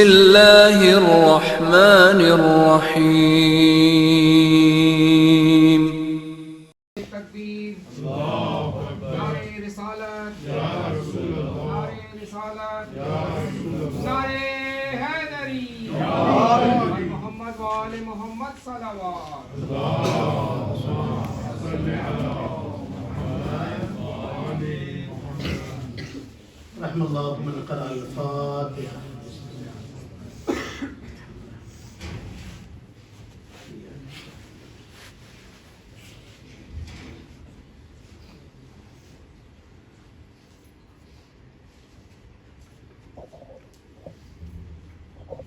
اللہ الرحمن الرحیم تکبیر نعرہ رسالت نعرہ رسالت نعرہ حیدری محمد وآل محمد صلوات رحم اللہ من قرأ الفاتحہ.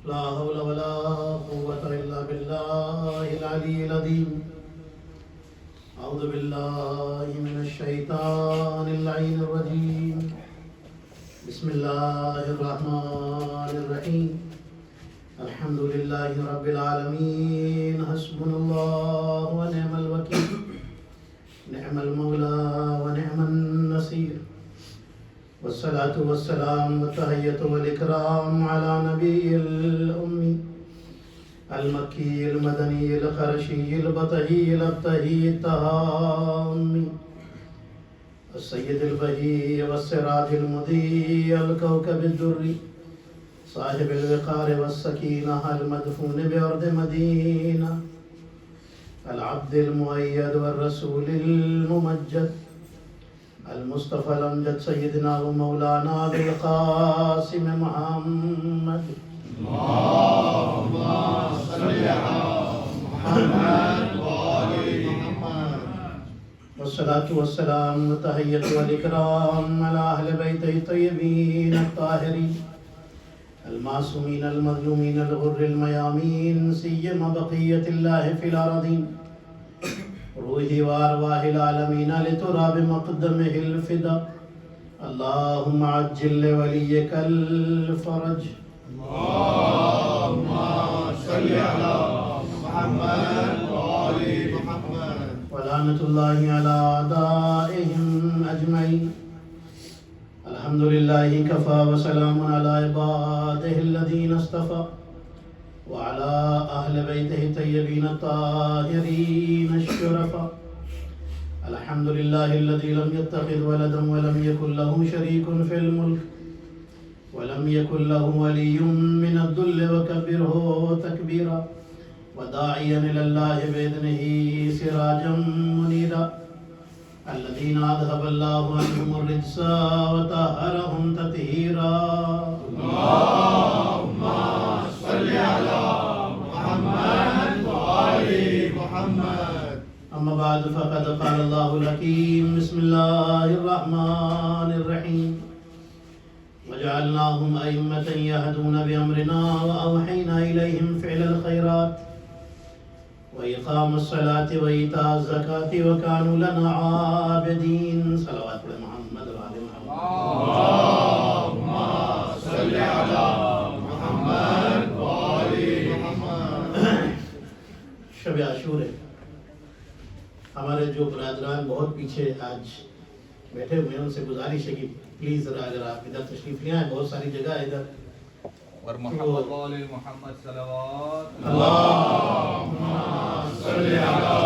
لا حول ولا قوة إلا بالله العلي العظيم. أعوذ بالله من الشيطان اللعين الرجيم. بسم الله الرحمن الرحيم. الحمد لله رب العالمين. حسبنا الله ونعم الوكيل. نعم المولى ونعم النصير. والصلاة والسلام والتحية والإكرام على نبي الأمي المكي المدني القرشي البطحي الأبتهي التهامي السيد البهي والسراج المضيء الكوكب الدري صاحب الوقار والسكينة المدفون بأرض مدينة العبد المؤيد والرسول الممجد المصطفى الأمجد سيدنا ومولانا أبي القاسم محمد. اللهم صل على محمد وآل محمد. والصلاة والسلام والتحية والإكرام على أهل بيته الطيبين الطاهرين المعصومين المظلومين الغر الميامين سيما بقية الله في الأرضين روحي وأرواح العالمين لترى بمقدمه الفدا. اللهم عجل لوليك الفرج. اللهم صل على محمد وآل محمد. ولعنة الله على أعدائهم أجمعين. الحمد لله كفى وسلام على عباده الذين اصطفى وعلى أهل بيته الطيبين الطاهرين الشرفاء. الحمد لله الذي لم يتخذ ولدا ولم يكن له شريك في الملك ولم يكن له ولي من الذل وكبره تكبيرا وداعيا إلى الله بإذنه سراجا منيرا. الذين أذهب الله عنهم الرجس وطهرهم تطهيرا. اللهم صل على محمد وآل محمد. أما بعد فقد قال الله الحكيم. بسم الله الرحمن الرحيم. وجعلناهم أئمة يهدون بأمرنا وأوحينا إليهم فعل الخيرات وإقام الصلاة وإيتاء الزكاة وكانوا لنا عابدين. صلوات محمد وآل محمد. اللهم صل على محمد وآل محمد. شب عاشور ہے. ہمارے جو برادران بہت پیچھے آج بیٹھے ہوئے ہیں ان سے گزارش ہے کہ پلیز ذرا اگر آپ ادھر تشریف لے آئیں. بہت ساری جگہ ہے ادھر. اور محمد وآل محمد صلوات. اللهم صل على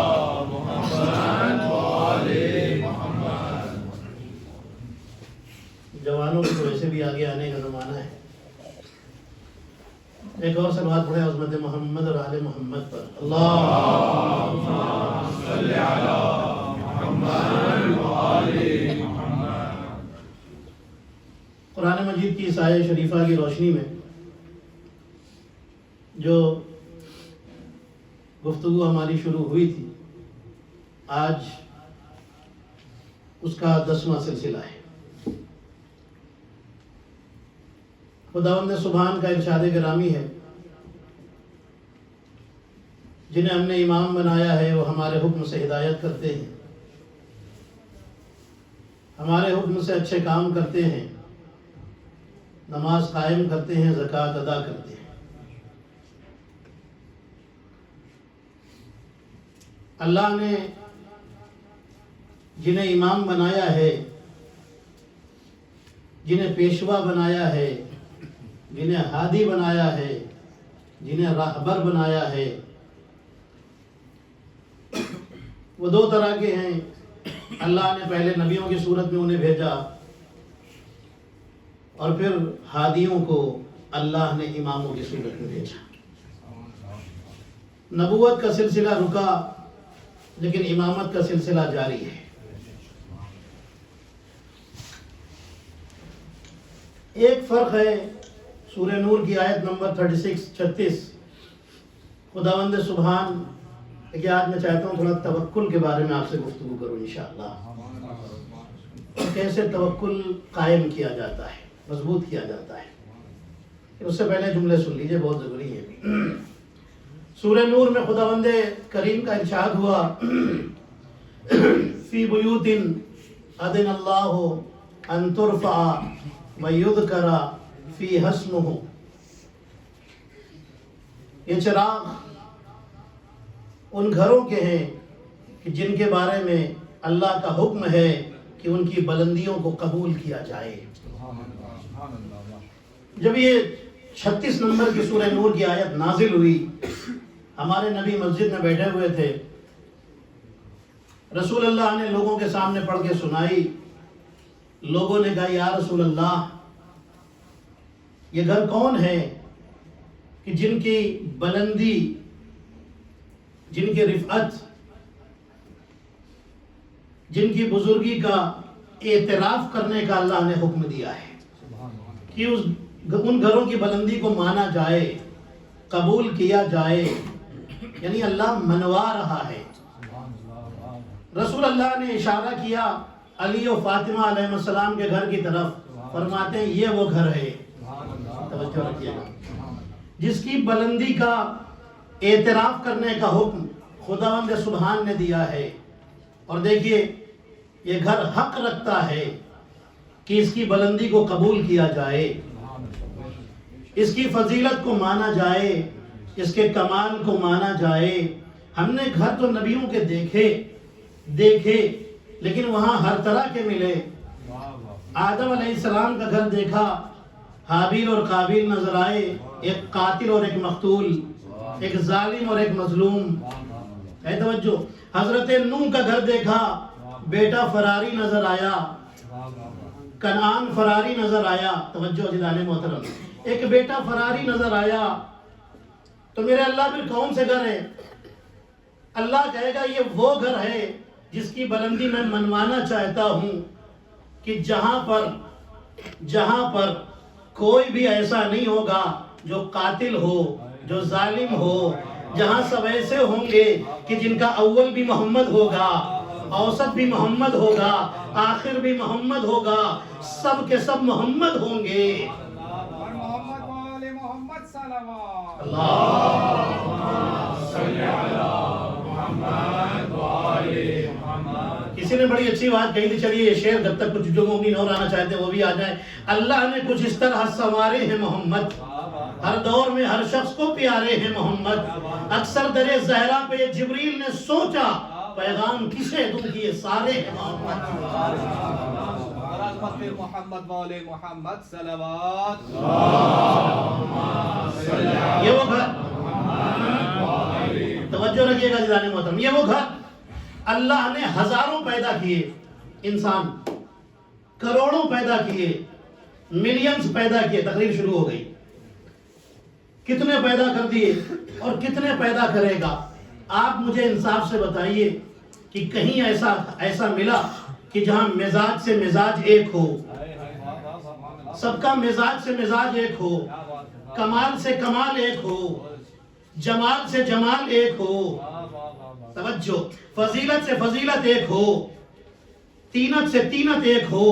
محمد وآل محمد. جوانوں کو ویسے بھی آگے آنے کا زمانہ ہے. ایک اور صلوات پڑھیں عظمت محمد اور آل محمد پر. اللهم صل على محمد وآل محمد. قرآن مجید کی اس آیت شریفہ کی روشنی میں جو گفتگو ہماری شروع ہوئی تھی آج اس کا 10واں سلسلہ ہے. خداوند سبحان کا ارشاد گرامی ہے جنہیں ہم نے امام بنایا ہے وہ ہمارے حکم سے ہدایت کرتے ہیں, ہمارے حکم سے اچھے کام کرتے ہیں, نماز قائم کرتے ہیں, زکوٰۃ ادا کرتے ہیں. اللہ نے جنہیں امام بنایا ہے, جنہیں پیشوا بنایا ہے, جنہیں ہادی بنایا ہے، جنہیں راہبر بنایا ہے، وہ دو طرح کے ہیں۔ اللہ نے پہلے نبیوں کی صورت میں انہیں بھیجا، اور پھر ہادیوں کو اللہ نے اماموں کی صورت میں بھیجا۔ نبوت کا سلسلہ رکا، لیکن امامت کا سلسلہ جاری ہے۔ ایک فرق ہے، سورہ نور کی آیت نمبر 36 خداوند سبحان، کہ آج میں چاہتا ہوں تھوڑا توکل کے بارے میں آپ سے گفتگو کروں انشاءاللہ، کیسے توکل قائم کیا جاتا ہے، مضبوط کیا جاتا ہے۔ اس سے پہلے جملے سن لیجئے، بہت ضروری ہے۔ سورہ نور میں خداوند کریم کا ارشاد ہوا، فی بیوت اذن اللہ ان ترفع ویذکر فیہا اسمہ۔ یہ چراغ ان گھروں کے ہیں کہ جن کے بارے میں اللہ کا حکم ہے کہ ان کی بلندیوں کو قبول کیا جائے۔ جب یہ 36 نمبر کی سورہ نور کی آیت نازل ہوئی، ہمارے نبی مسجد میں بیٹھے ہوئے تھے، رسول اللہ نے لوگوں کے سامنے پڑھ کے سنائی۔ لوگوں نے کہا، یا رسول اللہ، یہ گھر کون ہے کہ جن کی بلندی، جن کی رفعت، جن کی بزرگی کا اعتراف کرنے کا اللہ نے حکم دیا ہے کہ ان گھروں کی بلندی کو مانا جائے، قبول کیا جائے، یعنی اللہ منوا رہا ہے۔ رسول اللہ نے اشارہ کیا علی و فاطمہ علیہ السلام کے گھر کی طرف، فرماتے ہیں یہ وہ گھر ہے، توجہ رکھیے گا، جس کی بلندی کا اعتراف کرنے کا حکم خداوند سبحان نے دیا ہے۔ اور دیکھیے، یہ گھر حق رکھتا ہے کہ اس کی بلندی کو قبول کیا جائے، اس کی فضیلت کو مانا جائے، اس کے کمال کو مانا جائے۔ ہم نے گھر تو نبیوں کے دیکھے، لیکن وہاں ہر طرح کے ملے۔ آدم علیہ السلام کا گھر دیکھا، حابیل اور قابیل نظر آئے، ایک قاتل اور ایک مقتول، ایک ظالم اور ایک مظلوم۔ اے توجہ، حضرت نوح کا گھر دیکھا، بیٹا فراری نظر آیا، کنعان فراری نظر آیا۔ توجہ عزیزان محترم، ایک بیٹا فراری نظر آیا۔ تو میرے اللہ پھر کون سے گھر ہے؟ اللہ کہے گا یہ وہ گھر ہے جس کی بلندی میں منوانا چاہتا ہوں کہ جہاں پر کوئی بھی ایسا نہیں ہوگا جو قاتل ہو، جو ظالم ہو، جہاں سب ایسے ہوں گے کہ جن کا اول بھی محمد ہوگا، اوسط بھی محمد ہوگا، آخر بھی محمد ہوگا، سب کے سب محمد ہوں گے۔ اور محمد وآل محمد صلوات۔ کسی نے بڑی اچھی بات کہی تھی، چلیے یہ شعر جب تک کچھ جو مومن اور آنا چاہتے ہیں وہ بھی آ جائیں۔ اللہ نے کچھ اس طرح سنوارے ہیں محمد، ہر دور میں ہر شخص کو پیارے ہیں محمد۔ اکثر در زہرا پہ جبریل نے سوچا، پیغام کسے دوں کہ یہ سارے ہیں محمد۔ محمد والے محمد صلوات۔ یہ وہ گھر، توجہ رکھیے گا عزیزان محترم، یہ وہ گھر اللہ نے ہزاروں پیدا کیے، انسان کروڑوں پیدا کیے، ملینز پیدا کیے۔ تقریر شروع ہو گئی، کتنے پیدا کر دیے اور کتنے پیدا کرے گا؟ آپ مجھے انصاف سے بتائیے کہ کہیں ایسا ملا کہ جہاں مزاج سے مزاج ایک ہو، سب کا مزاج سے مزاج ایک ہو، کمال سے کمال ایک ہو، جمال سے جمال ایک ہو، توجہ، فضیلت سے فضیلت ایک ہو، تینت سے تینت ایک ہو،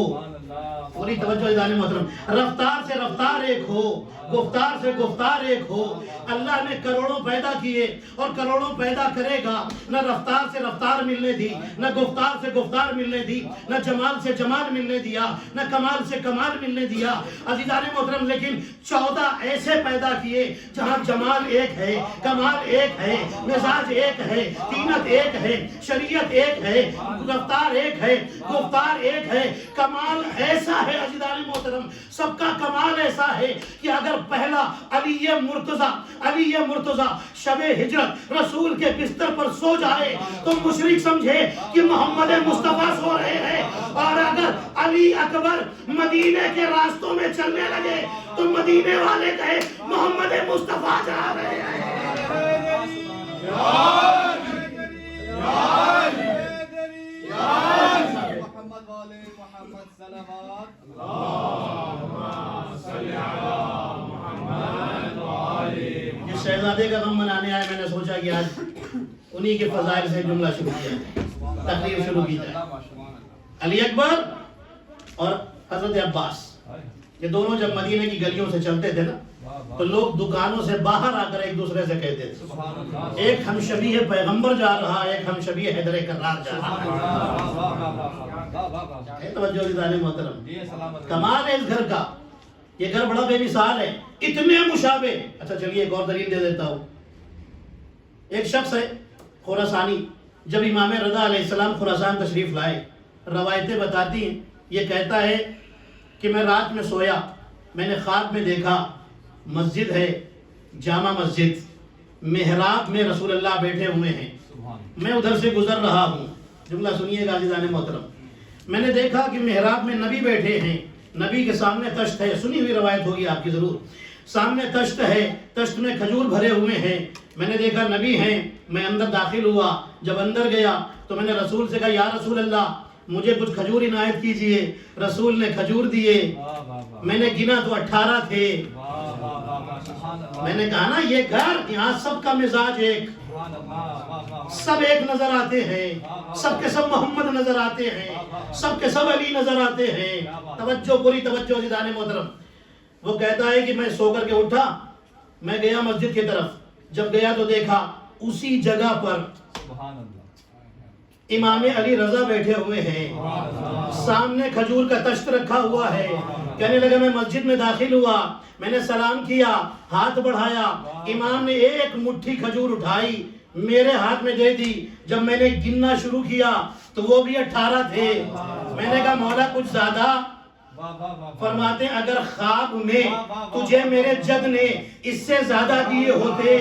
پوری توجہ عزیزان محترم، رفتار سے رفتار ایک ہو، گفتار سے گفتار ایک ہو۔ اللہ نے کروڑوں پیدا کیے اور کروڑوں پیدا کرے گا، نہ رفتار سے رفتار ملنے دی، نہ گفتار سے گفتار ملنے دی، نہ جمال سے جمال ملنے دیا، نہ کمال سے کمال ملنے دیا عزیزان محترم۔ لیکن 14 ایسے پیدا کیے جہاں جمال ایک ہے، کمال ایک ہے، مزاج ایک ہے، تینت ایک ہے، شریعت ایک ہے، رفتار ایک ہے، گفتار ایک ہے، کمال ایسا ہے عزیزان محترم، سب کا کمال ایسا ہے کہ اگر پہلا علی مرتضی شب ہجرت رسول کے بستر پر سو جائے تو مشرک سمجھے کہ محمد مصطفیٰ سو رہے ہیں، اور اگر علی اکبر مدینے کے راستوں میں چلنے لگے تو مدینے والے کہے محمد مصطفیٰ جا رہے ہیں۔ محمد والے محمد صلوات۔ جس شہزادے کا غم منانے آئے، میں نے سوچا کہ آج انہی کے فضائل سے جملہ شروع کیا جائے، تقریر شروع کی جائے۔ علی اکبر اور حضرت عباس، یہ دونوں جب مدینے کی گلیوں سے چلتے تھے نا تو لوگ دکانوں سے باہر آ کر ایک دوسرے سے کہتے تھے ایک ہم شبیہ پیغمبر جا رہا، ایک ہم شبیہ حیدر کرار جا رہا۔ توجہ عزیزان محترم، کمال ہے اس گھر کا، یہ گھر بڑا بے مثال ہے، اتنے مشابہ۔ اچھا چلیے ایک اور دلیل دے دیتا ہوں۔ ایک شخص ہے خراسانی، جب امام رضا علیہ السلام خراسان تشریف لائے، روایتیں بتاتی ہیں، یہ کہتا ہے کہ میں رات میں سویا، میں نے خواب میں دیکھا مسجد ہے، جامع مسجد، محراب میں رسول اللہ بیٹھے ہوئے ہیں، میں ادھر سے گزر رہا ہوں۔ جملہ سنیے گا عزیزان محترم، میں نے دیکھا کہ محراب میں نبی بیٹھے ہیں، نبی کے سامنے تشت ہے، سنی ہوئی روایت ہوگی آپ کی ضرور، سامنے تشت ہے، تشت میں کھجور بھرے ہوئے ہیں، میں نے دیکھا نبی ہیں، میں اندر داخل ہوا، جب اندر گیا تو میں نے رسول سے کہا یا رسول اللہ مجھے کچھ کھجور عنایت کیجئے، رسول نے کھجور دیے، میں نے گنا تو 18 تھے۔ میں نے کہا نا یہ گھر، یہاں سب کا مزاج ایک، سب ایک نظر آتے ہیں، سب کے سب محمد نظر آتے ہیں، سب کے سب علی نظر آتے ہیں۔ توجہ، پوری توجہ عزیزان محترم۔ وہ کہتا ہے کہ میں سو کر کے اٹھا، میں گیا مسجد کی طرف، جب گیا تو دیکھا اسی جگہ پر امام علی رضا بیٹھے ہوئے ہیں، سامنے کھجور کا تشت رکھا ہوا ہے۔ کہنے لگا میں مسجد میں داخل ہوا، میں نے سلام کیا، ہاتھ بڑھایا، امام نے ایک مٹھی کھجور اٹھائی میرے ہاتھ میں دے دی، جب میں نے گننا شروع کیا تو وہ بھی 18 تھے۔ میں نے کہا مولا کچھ زیادہ؟ فرماتے ہیں اگر خواب میں تجھے میرے جد نے اس سے زیادہ دیے ہوتے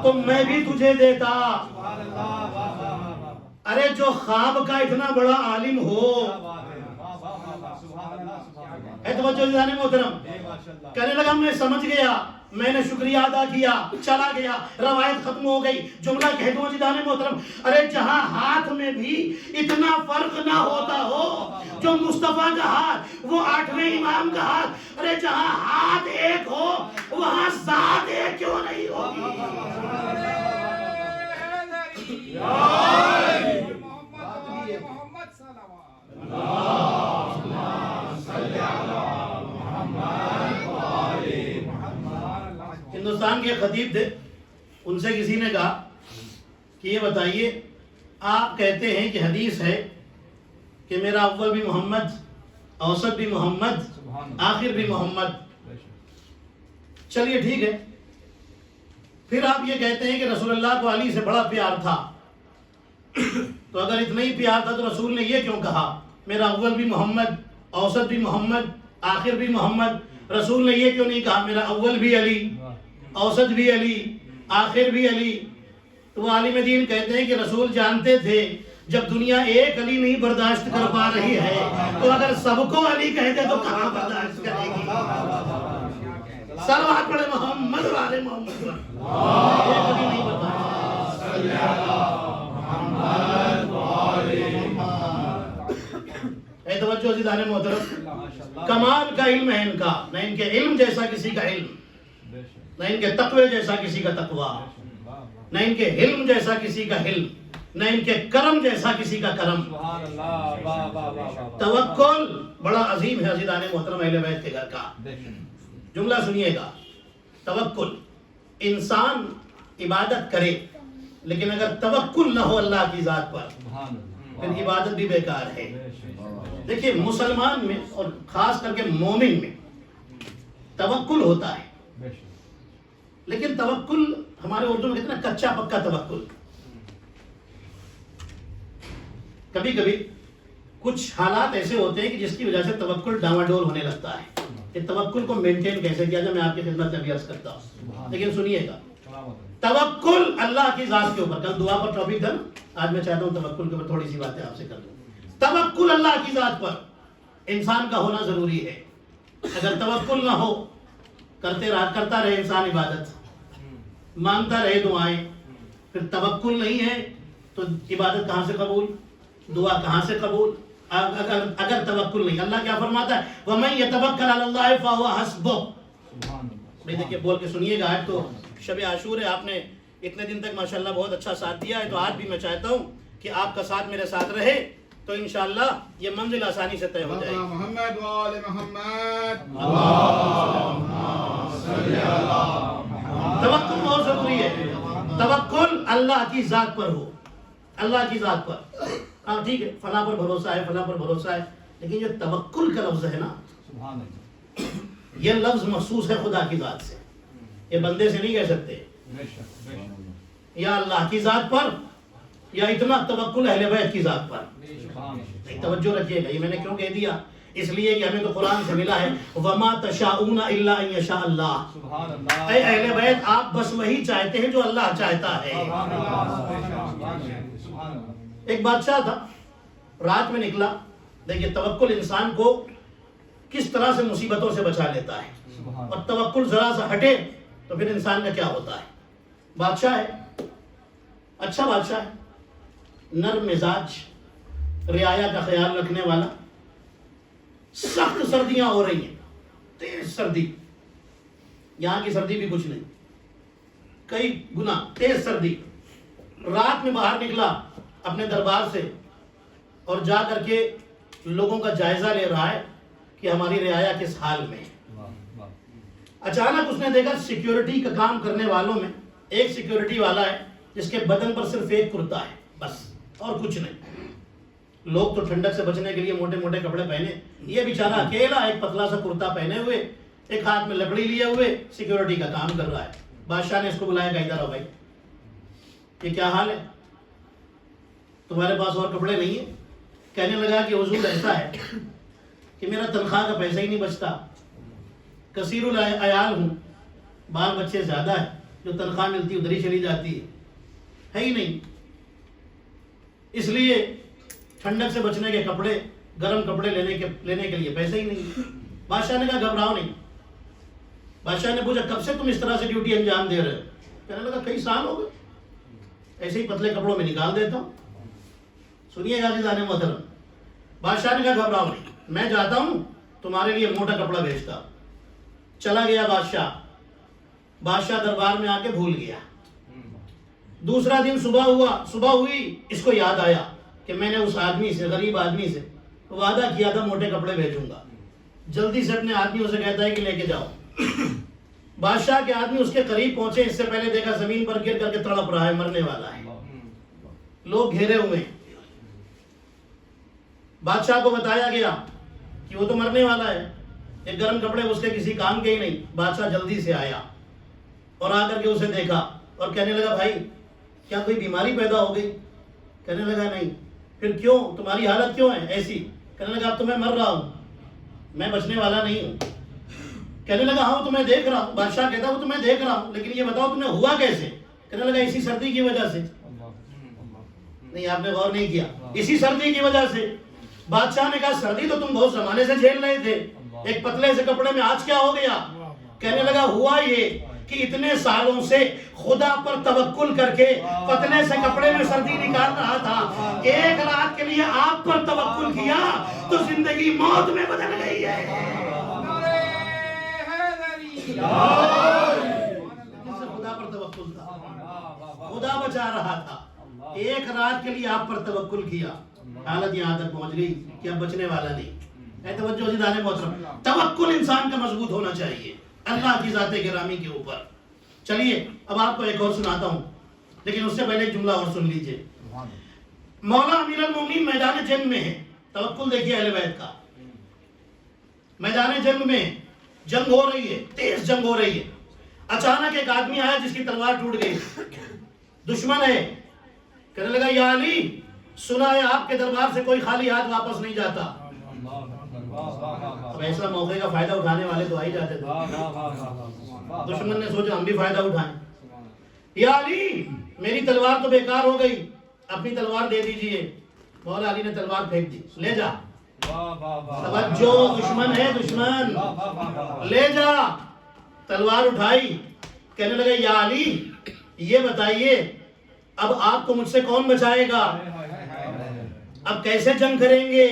تو میں بھی تجھے دیتا۔ ارے جو خواب کا اتنا بڑا عالم ہو، توجہ عزیزان محترم، کہنے لگا میں سمجھ گیا، میں نے شکریہ ادا کیا، چلا گیا، روایت ختم ہو گئی۔ جملہ کہہ دوں عزیزان محترم، ارے جہاں ہاتھ میں بھی اتنا فرق نہ ہوتا ہو، جو مصطفیٰ کا ہاتھ وہ 8ویں امام کا ہاتھ، ارے جہاں ہاتھ ایک ہو وہاں ذات ایک کیوں نہیں ہوگی؟ ہندوستان کے خطیب تھے، ان سے کسی نے کہا کہ یہ بتائیے آپ کہتے ہیں کہ حدیث ہے کہ میرا اول بھی محمد، اوسط بھی محمد، آخر بھی محمد، چلیے ٹھیک ہے، پھر آپ یہ کہتے ہیں کہ رسول اللہ کو علی سے بڑا پیار تھا، تو اگر اتنا ہی پیار تھا تو رسول نے یہ کیوں کہا میرا اول بھی محمد، اوسط بھی محمد، آخر بھی محمد؟ رسول نے یہ کیوں نہیں کہا میرا اول بھی علی، اوسط بھی علی، آخر بھی علی؟ تو وہ عالم دین کہتے ہیں کہ رسول جانتے تھے جب دنیا ایک علی نہیں برداشت کر پا رہی ہے تو اگر سب کو علی کہتے تو کہاں برداشت کرے گی؟ سلوات پڑھے محمد والے محمد، ایک علی نہیں برداشت۔ اے توجہ عزیزان محترم، کمال کا علم ہے ان کا، نہ ان کے علم جیسا کسی کا علم، نہ ان کے تقوی جیسا کسی کا تقوی، نہ ان کے حلم جیسا کسی کا حلم، نہ ان کے کرم جیسا کسی کا کرم۔ توکل بڑا عظیم ہے عزیزان محترم اہل بیت کے گھر کا۔ جملہ سنیے گا، توکل، انسان عبادت کرے لیکن اگر توکل نہ ہو اللہ کی ذات پر پھر عبادت بھی بیکار ہے۔ دیکھیے مسلمان میں اور خاص کر کے مومن میں توکل ہوتا ہے، لیکن توکل ہمارے اردو میں کہتے ہیں کچا پکا توکل۔ کبھی کبھی کچھ حالات ایسے ہوتے ہیں کہ جس کی وجہ سے توکل ڈاواڈول ہونے لگتا ہے. کہ توکل کو مینٹین کیسے کیا جائے میں آپ کی خدمت میں بھی عرض کرتا ہوں. لیکن سنیے گا, توکل اللہ کی ذات کے اوپر, کل دعا پر ٹاپک تھا نا, آج میں چاہتا ہوں توکل کے اوپر تھوڑی سی باتیں آپ سے کر دوں. توکل اللہ کی ذات پر انسان کا ہونا ضروری ہے. اگر توکل نہ ہو, کرتا رہے انسان عبادت, مانگتا رہے دعائیں, پھر توکل نہیں ہے تو عبادت کہاں سے قبول, دعا کہاں سے قبول. اگر توکل نہیں, اللہ کیا فرماتا ہے, وَمَن يَتَوَكَّلْ عَلَى اللَّهِ فَهُوَ حَسْبُهُ. بھائی دیکھیے بول کے سنیے گا. آج تو شب عاشور ہے, آپ نے اتنے دن تک ماشاءاللہ بہت اچھا ساتھ دیا ہے, تو آج بھی میں چاہتا ہوں کہ آپ کا ساتھ میرے ساتھ رہے تو انشاءاللہ یہ منزل آسانی سے طے ہو جائے گی. محمد وآل محمد. توکل بہت ضروری ہے. توکل اللہ کی ذات پر ہو, اللہ کی ذات پر. ہاں ٹھیک ہے, فلاں پر بھروسہ ہے, فلاں پر بھروسہ ہے, لیکن جو توکل کا لفظ ہے نا, یہ لفظ مخصوص ہے خدا کی ذات سے. یہ بندے سے نہیں کہہ سکتے یا اللہ کی ذات پر یا اتنا توکل اہل بیت کی ذات پر. توجہ رکھیے گا, یہ میں نے کیوں کہہ دیا, اس لیے کہ ہمیں تو قرآن سے ملا ہے وَمَا تَشَاءُونَ إِلَّا أَن يَشَاءَ اللَّهُ. اے اہل بیت آپ بس وہی چاہتے ہیں جو اللہ چاہتا ہے. ایک بادشاہ تھا, رات میں نکلا. دیکھیے توکل انسان کو کس طرح سے مصیبتوں سے بچا لیتا ہے, اور توکل ذرا سا ہٹے تو پھر انسان کا کیا ہوتا ہے. بادشاہ ہے, اچھا بادشاہ ہے, نرم مزاج, رعایا کا خیال رکھنے والا. سخت سردیاں ہو رہی ہیں, تیز سردی, یہاں کی سردی بھی کچھ نہیں, کئی گنا تیز سردی. رات میں باہر نکلا اپنے دربار سے اور جا کر کے لوگوں کا جائزہ لے رہا ہے کہ ہماری رعایا کس حال میں ہے. اچانک اس نے دیکھا سیکیورٹی کا کام کرنے والوں میں ایک سیکیورٹی والا ہے جس کے بدن پر صرف ایک کرتا ہے بس, اور کچھ نہیں. لوگ تو ٹھنڈک سے بچنے کے لیے موٹے موٹے کپڑے پہنے, یہ بیچارہ اکیلا ایک پتلا سا کرتا پہنے ہوئے, ایک ہاتھ میں لکڑی لیے ہوئے سیکیورٹی کا کام کر رہا ہے. بادشاہ نے اس کو بلایا, کہ ادھر آؤ بھائی, یہ کیا حال ہے, تمہارے پاس اور کپڑے نہیں ہیں؟ کہنے لگا کہ حضور ایسا ہے کہ میرا تنخواہ کا پیسہ ہی نہیں بچتا, کثیر العیال ہوں, بال بچے زیادہ ہے, جو تنخواہ ملتی ادھر ہی چلی جاتی ہے ہی نہیں, اس لیے ٹھنڈک سے بچنے کے کپڑے, گرم کپڑے لینے کے لیے پیسے ہی نہیں. بادشاہ نے کہا گھبراؤ نہیں. بادشاہ نے پوچھا کب سے تم اس طرح سے ڈیوٹی انجام دے رہے ہو؟ کہنے لگا کئی سال ہو گئے, ایسے ہی پتلے کپڑوں میں نکال دیتا ہوں. سنیے گا عزیزان محترم, بادشاہ نے کہا گھبراؤ نہیں, میں جاتا ہوں تمہارے لیے موٹا کپڑا بھیجتا. چلا گیا بادشاہ. بادشاہ دربار میں آ کے بھول گیا. دوسرا دن صبح ہوئی, اس کو یاد آیا کہ میں نے اس آدمی سے, غریب آدمی سے وعدہ کیا تھا موٹے کپڑے بھیجوں گا. جلدی سے اپنے آدمیوں سے کہتا ہے کہ لے کے جاؤ. بادشاہ کے آدمی اس کے قریب پہنچے, اس سے پہلے دیکھا زمین پر گر کر کے تڑپ رہا ہے, مرنے والا ہے, لوگ گھیرے ہوئے ہیں. بادشاہ کو بتایا گیا کہ وہ تو مرنے والا ہے, یہ گرم کپڑے اس کے کسی کام کے ہی نہیں. بادشاہ جلدی سے آیا اور آ کر کے اسے دیکھا اور کہنے لگا بھائی کیا کوئی بیماری پیدا ہو گئی؟ کہنے لگا نہیں. پھر کیوں, تمہاری حالت کیوں ہے ایسی؟ کہنے لگا اب تو میں مر رہا ہوں, میں بچنے والا نہیں ہوں. کہنے لگا ہاں وہ تمہیں دیکھ رہا ہوں. بادشاہ کہتا وہ تمہیں دیکھ رہا ہوں, لیکن یہ بتاؤ تمہیں ہوا کیسے؟ کہنے لگا اسی سردی کی وجہ سے. نہیں آپ نے غور نہیں کیا, اسی سردی کی وجہ سے. بادشاہ نے کہا سردی تو تم بہت زمانے سے جھیل رہے تھے, ایک پتلے سے کپڑے میں آج کیا ہو گیا؟ کہنے لگا ہوا یہ کہ اتنے سالوں سے خدا پر توکل کر کے پتلے سے کپڑے میں سردی نکال رہا تھا, ایک رات کے لیے آپ پر توکل کیا تو زندگی موت میں بدل گئی ہے. خدا پر توکل تھا, خدا بچا رہا تھا, ایک رات کے لیے آپ پر توکل کیا, حالت یہاں تک پہنچ گئی کہ اب بچنے والا نہیں. اے توجہ عزیزان محترم, توکل انسان کا مضبوط ہونا چاہیے اللہ کی ذات گرامی کے اوپر. چلیے اب آپ کو ایک اور سناتا ہوں, لیکن اس سے پہلے ایک جملہ اور سن لیجئے. مولا امیر المومنین میدان جنگ میں ہے. توکل دیکھیے اہل بیت کا. میدان جنگ میں جنگ ہو رہی ہے, تیز جنگ ہو رہی ہے. اچانک ایک آدمی آیا جس کی تلوار ٹوٹ گئی, دشمن ہے. کہنے لگا یا علی سنا ہے آپ کے دربار سے کوئی خالی ہاتھ واپس نہیں جاتا. اب ایسا موقع کا فائدہ اٹھانے والے تو آ ہی جاتے تھے. دشمن نے سوچا ہم بھی فائدہ اٹھائیں. یا علی میری تلوار تو بیکار ہو گئی, اپنی تلوار دے دیجئے. مولا علی نے تلوار پھینک دی. لے جا. توجہ, دشمن ہے دشمن, لے جا. تلوار اٹھائی, کہنے لگے یا علی یہ بتائیے اب آپ کو مجھ سے کون بچائے گا؟ اب کیسے جنگ کریں گے؟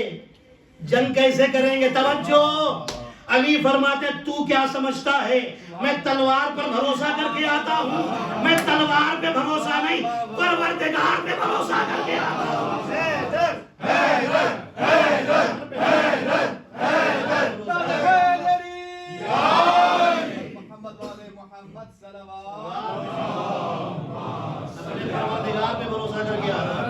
جنگ کیسے کریں گے؟ توجہ, علی فرماتے تو کیا سمجھتا ہے میں تلوار پر بھروسہ کر کے آتا ہوں؟ میں تلوار پہ بھروسہ نہیں پروردگار پہ بھروسہ کر کے آتا ہوں. پروردگار پہ بھروسہ کر کے آتا ہوں.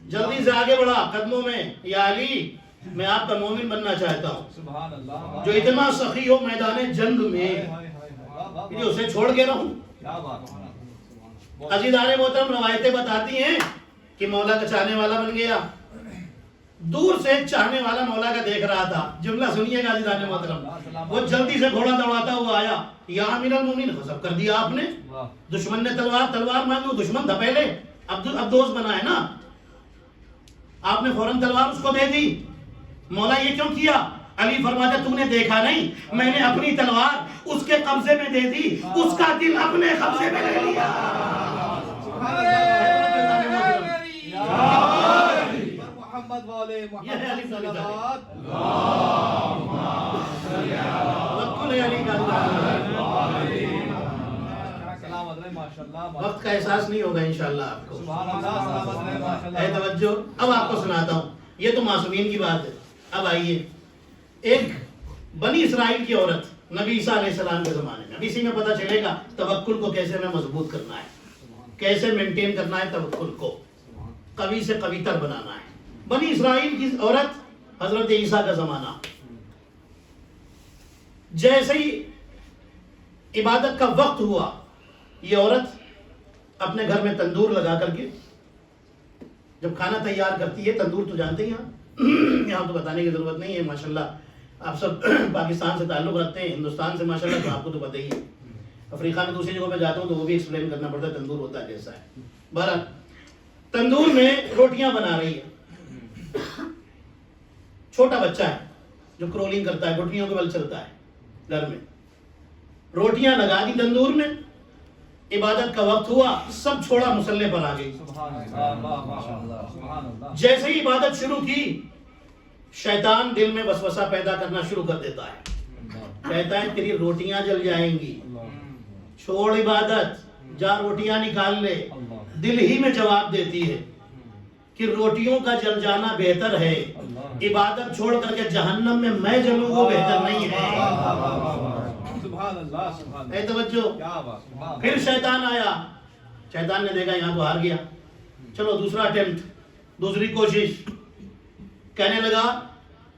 جلدی سے آگے بڑھا قدموں میں. یا علی میں آپ کا مومن بننا چاہتا ہوں جو اتنا سخی ہو میدان جنگ میں, اسے چھوڑ کے رہوں. عزیزان محترم, روایتیں بتاتی ہیں کہ مولا کا چاہنے والا بن گیا. دور سے ایک چاہنے والا مولا کا دیکھ رہا تھا. جملہ سنیے گا عزیزان محترم. وہ جلدی سے گھوڑا دوڑاتا ہوا آیا. یا امیر المومنین غضب کر دیا آپ نے. دشمن نے تلوار مانگی, وہ دشمن تھا پہلے, اب دوست بنا ہے نا. آپ نے فوراً تلوار اس کو دے دی. مولا یہ کیوں کیا؟ علی فرماتا تو نے دیکھا نہیں میں نے اپنی تلوار اس کے قبضے میں دے دی, اس کا دل اپنے قبضے میں لے لیا. محمد والے یہ ہے علی محمد صلوات. وقت کا احساس نہیں ہوگا انشاءاللہ آپ کو. اے توجہ, اب آپ کو سناتا ہوں. یہ تو معصومین کی بات ہے. اب آئیے, ایک بنی اسرائیل کی عورت نبی عیسیٰ علیہ السلام کے زمانے میں. اب اسی میں پتہ چلے گا توکل کو کیسے میں مضبوط کرنا ہے, کیسے مینٹین کرنا ہے توکل کو, قوی سے قوی تر بنانا ہے. بنی اسرائیل کی عورت, حضرت عیسیٰ کا زمانہ. جیسے ہی عبادت کا وقت ہوا, یہ عورت اپنے گھر میں تندور لگا کر کے جب کھانا تیار کرتی ہے, تندور تو جانتے ہیں یہاں تو بتانے کی ضرورت نہیں ہے. ماشاءاللہ آپ سب پاکستان سے تعلق رکھتے ہیں, ہندوستان سے ماشاءاللہ تو آپ کو تو پتہ ہی ہے. افریقہ میں دوسری جگہوں پہ جاتا ہوں تو وہ بھی ایکسپلین کرنا پڑتا ہے تندور ہوتا ہے کیسا ہے. بہرحال تندور میں روٹیاں بنا رہی ہے. چھوٹا بچہ ہے جو کرولنگ کرتا ہے, گھٹنیوں کے بل چلتا ہے گھر میں. روٹیاں لگا دی تندور میں, عبادت کا وقت ہوا, سب چھوڑا مصلے پر آ گئی. جیسے ہی عبادت شروع کی, شیطان دل میں وسوسہ پیدا کرنا شروع کر دیتا ہے. کہتا ہے تیری روٹیاں جل جائیں گی, چھوڑ عبادت, جا روٹیاں نکال لے. دل ہی میں جواب دیتی ہے کہ روٹیوں کا جل جانا بہتر ہے, عبادت چھوڑ کر کے جہنم میں میں جلوں وہ بہتر نہیں ہے. اے توجہ, پھر شیطان آیا. شیطان نے دیکھا یہاں تو ہار گیا, چلو دوسرا اٹیمپٹ, دوسری کوشش. کہنے لگا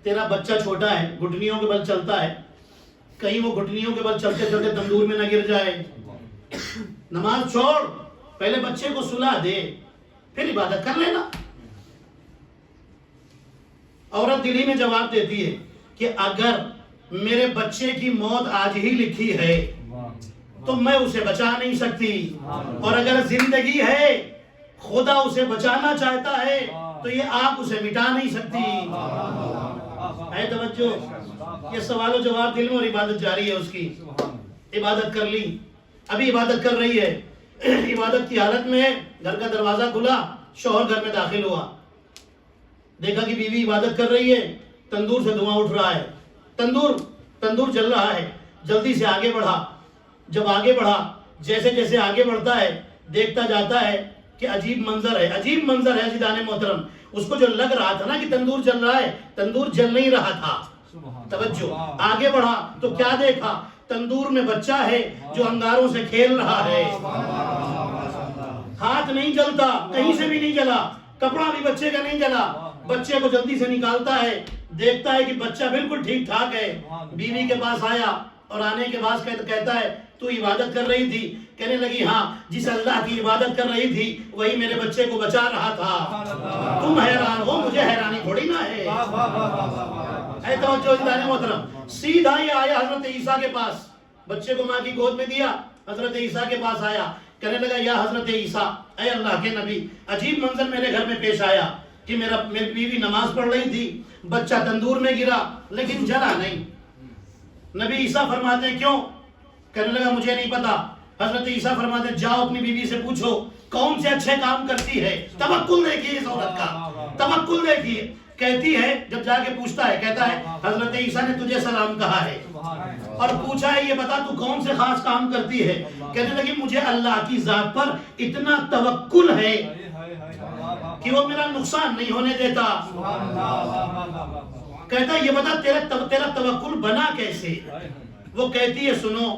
تیرا بچہ چھوٹا ہے, گھٹنیوں کے بل چلتا ہے, کہیں وہ گھٹنیوں کے بل چلتے چلتے تندور میں نہ گر جائے. نماز چھوڑ, پہلے بچے کو سلا دے, پھر عبادت کر لینا. عورت دل ہی میں جواب دیتی ہے کہ اگر میرے بچے کی موت آج ہی لکھی ہے تو میں اسے بچا نہیں سکتی, اور اگر زندگی ہے خدا اسے بچانا چاہتا ہے تو یہ آگ اسے مٹا نہیں سکتی. ہے توجہ, یہ سوال و جواب دل میں, اور عبادت جاری ہے اس کی. عبادت کر لی, ابھی عبادت کر رہی ہے, عبادت کی حالت میں گھر کا دروازہ کھلا, شوہر گھر میں داخل ہوا. دیکھا کہ بیوی عبادت کر رہی ہے, تندور سے دھواں اٹھ رہا ہے, تندور جل رہا ہے. جلدی سے آگے بڑھا. جب آگے بڑھا, جیسے جیسے آگے بڑھتا ہے دیکھتا جاتا ہے کہ عجیب منظر ہے, عجیب منظر ہے عزیزان محترم. اس کو جو لگ رہا تھا نا کہ تندور جل رہا ہے, تندور جل نہیں رہا تھا. توجہ, آگے بڑھا تو کیا دیکھا, تندور میں بچہ ہے جو انگاروں سے کھیل رہا ہے. ہاتھ نہیں جلتا, کہیں سے بھی نہیں جلا, کپڑا بھی بچے کا نہیں جلا. بچے کو جلدی سے نکالتا ہے, دیکھتا ہے کہ بچہ بالکل ٹھیک ٹھاک ہے. بیوی کے پاس آیا, اور آنے کے بعد کہتا ہے تو عبادت کر رہی تھی؟ کہنے لگی ہاں، جس اللہ کی عبادت کر رہی تھی وہی میرے بچے کو بچا رہا تھا، تم حیران ہو، مجھے حیرانی تھوڑی نہ ہے۔ اے توجہ دارے محترم، سیدھا یہ آیا حضرت عیسیٰ کے پاس، بچے کو ماں کی گود میں دیا، حضرت عیسیٰ کے پاس آیا، کہنے لگا یا حضرت عیسیٰ، اے اللہ کے نبی، عجیب منظر میرے گھر میں پیش آیا کہ میری بیوی نماز پڑھ رہی تھی، بچہ تندور میں گرا لیکن جلا نہیں۔ نبی عیسیٰ فرماتے ہیں کیوں؟ کہنے لگا مجھے نہیں پتا۔ حضرت عیسیٰ فرماتے ہیں جاؤ اپنی بیوی سے پوچھو کون سے اچھے کام کرتی ہے۔ توکل دیکھیے اس عورت کا، توکل دیکھیے۔ کہتی ہے، جب جا کے پوچھتا ہے، کہتا ہے حضرت عیسیٰ نے تجھے سلام کہا ہے اور پوچھا ہے یہ بتا تو کون سے خاص کام کرتی ہے؟ کہنے لگی مجھے اللہ کی ذات پر اتنا توکل ہے کہ وہ میرا نقصان نہیں ہونے دیتا۔ کہتا ہے یہ بتا تیرا توکل بنا کیسے؟ وہ کہتی ہے سنو،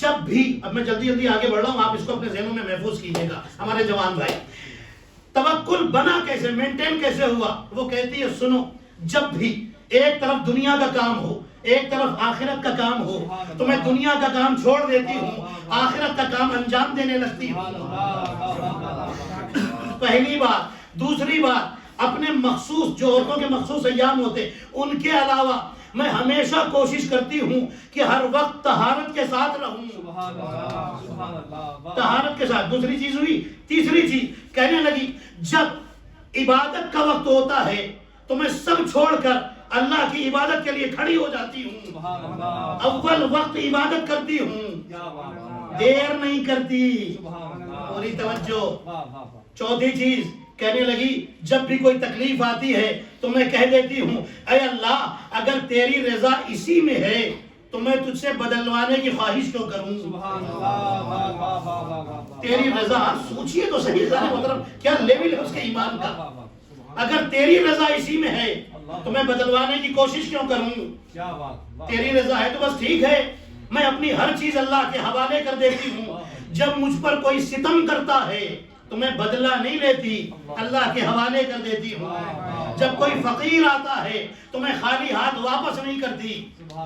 جب بھی، اب میں جلدی آگے بڑھ رہا ہوں، آپ اس کو اپنے ذہنوں میں محفوظ کیجئے گا ہمارے جوان بھائی، توکل بنا کیسے، مینٹین کیسے ہوا؟ وہ کہتی ہے سنو، جب بھی ایک طرف دنیا کا کام ہو، ایک طرف آخرت کا کام ہو، تو میں دنیا کا کام چھوڑ دیتی ہوں، آخرت کا کام انجام دینے لگتی ہوں۔ پہلی بات۔ دوسری بات، اپنے مخصوص، جو عورتوں کے مخصوص ایام ہوتے ان کے علاوہ میں ہمیشہ کوشش کرتی ہوں کہ ہر وقت طہارت کے ساتھ رہوں، طہارت کے ساتھ۔ دوسری چیز ہوئی۔ تیسری چیز، کہنے لگی جب عبادت کا وقت ہوتا ہے تو میں سب چھوڑ کر اللہ کی عبادت کے لیے کھڑی ہو جاتی ہوں، اول وقت عبادت کرتی ہوں، دیر نہیں کرتی۔ پوری توجہ۔ چوتھی چیز، کہنے لگی جب بھی کوئی تکلیف آتی ہے تو میں کہہ دیتی ہوں اے اللہ اگر تیری رضا اسی میں ہے تو میں تجھ سے بدلوانے کی خواہش کیوں کروں؟ تیری رضا، سوچئے تو صحیح محترم کیا لیول ہے اس کے ایمان کا۔ اگر تیری رضا اسی میں ہے تو میں بدلوانے کی کوشش کیوں کروں؟ تیری رضا ہے تو بس ٹھیک ہے، میں اپنی ہر چیز اللہ کے حوالے کر دیتی ہوں۔ جب مجھ پر کوئی ستم کرتا ہے تو میں بدلہ نہیں لیتی، اللہ کے حوالے کر دیتی ہوں۔ جب کوئی فقیر آتا ہے تو میں خالی ہاتھ واپس نہیں کرتی،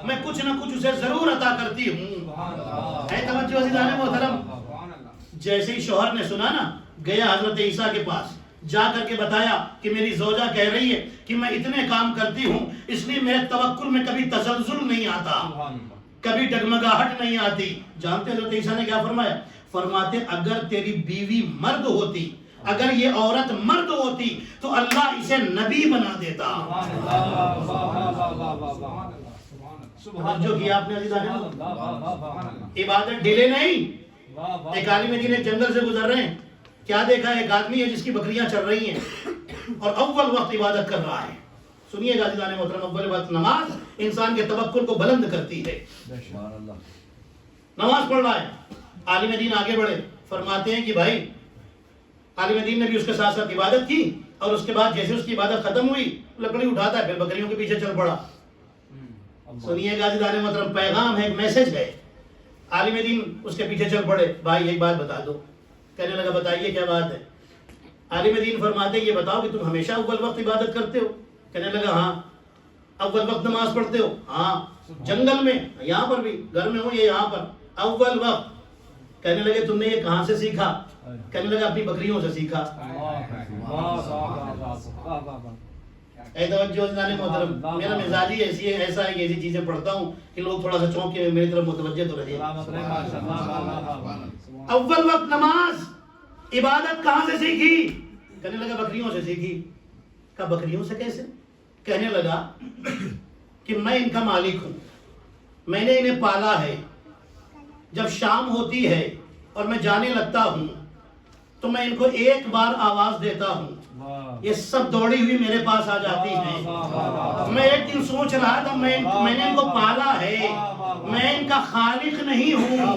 میں کچھ نہ کچھ اسے ضرور عطا کرتی ہوں۔ اے توجہ عزیزان محترم، جیسے ہی شوہر نے سنا نا، گیا حضرت عیسیٰ کے پاس، جا کر کے بتایا کہ میری زوجہ کہہ رہی ہے کہ میں اتنے کام کرتی ہوں اس لیے میرے توکل میں کبھی تزلزل نہیں آتا، کبھی ڈگمگاہٹ نہیں آتی۔ جانتے حضرت عیسیٰ نے کیا فرمایا؟ فرماتے اگر تیری بیوی مرد ہوتی، اگر یہ عورت مرد ہوتی تو اللہ اسے نبی بنا دیتا۔ جو کیا آپ نے عزیزان، عبادت ڈیلے نہیں۔ ایک عالم دین ایک جنگل سے گزر رہے ہیں، کیا دیکھا؟ ایک آدمی ہے جس کی بکریاں چل رہی ہیں اور اول وقت عبادت کر رہا ہے۔ سنیے گا عزیزان محترم، اول وقت نماز انسان کے توکل کو بلند کرتی ہے۔ نماز پڑھ رہا ہے، عالم دین آگے بڑھے، فرماتے ہیں کہ بھائی، عالم دین نے بھی اس کے ساتھ ساتھ عبادت کی اور اس کے بعد جیسے اس کی عبادت ختم ہوئی لکڑی اٹھاتا ہے پھر بکریوں کے پیچھے چل پڑا۔ سنیے گا عزیزان محترم، پیغام ہے، میسج ہے۔ عالم دین اس کے پیچھے چل پڑے، بھائی ایک بات بتا دو۔ کہنے لگا بتائیے کیا بات ہے؟ عالم دین فرماتے ہیں یہ بتاؤ کہ تم ہمیشہ اول وقت عبادت کرتے ہو؟ کہنے لگا ہاں۔ اول وقت نماز پڑھتے ہو؟ ہاں۔ جنگل میں؟ یہاں پر بھی، گھر میں ہوں یا یہاں پر؟ اول وقت۔ کہنے لگے تم نے یہ کہاں سے سیکھا؟ کہنے لگا اپنی بکریوں سے سیکھا۔ اے توجہ عزیزان محترم، میرا مزاج ہی ایسا ہے کہ ایسی چیزیں پڑھتا ہوں کہ لوگ تھوڑا سا چونک کے میری طرف متوجہ تو رہے۔ اول وقت نماز، عبادت کہاں سے سیکھی؟ کہنے لگا بکریوں سے سیکھی۔ کہا بکریوں سے کیسے؟ کہنے لگا کہ میں ان کا مالک ہوں، میں نے انہیں پالا ہے، جب شام ہوتی ہے اور میں جانے لگتا ہوں تو میں ان کو ایک بار آواز دیتا ہوں، یہ سب دوڑی ہوئی میرے پاس آ جاتی ہیں۔ میں ایک دن سوچ رہا تھا میں نے ان کو پالا ہے، میں ان کا خالق نہیں ہوں،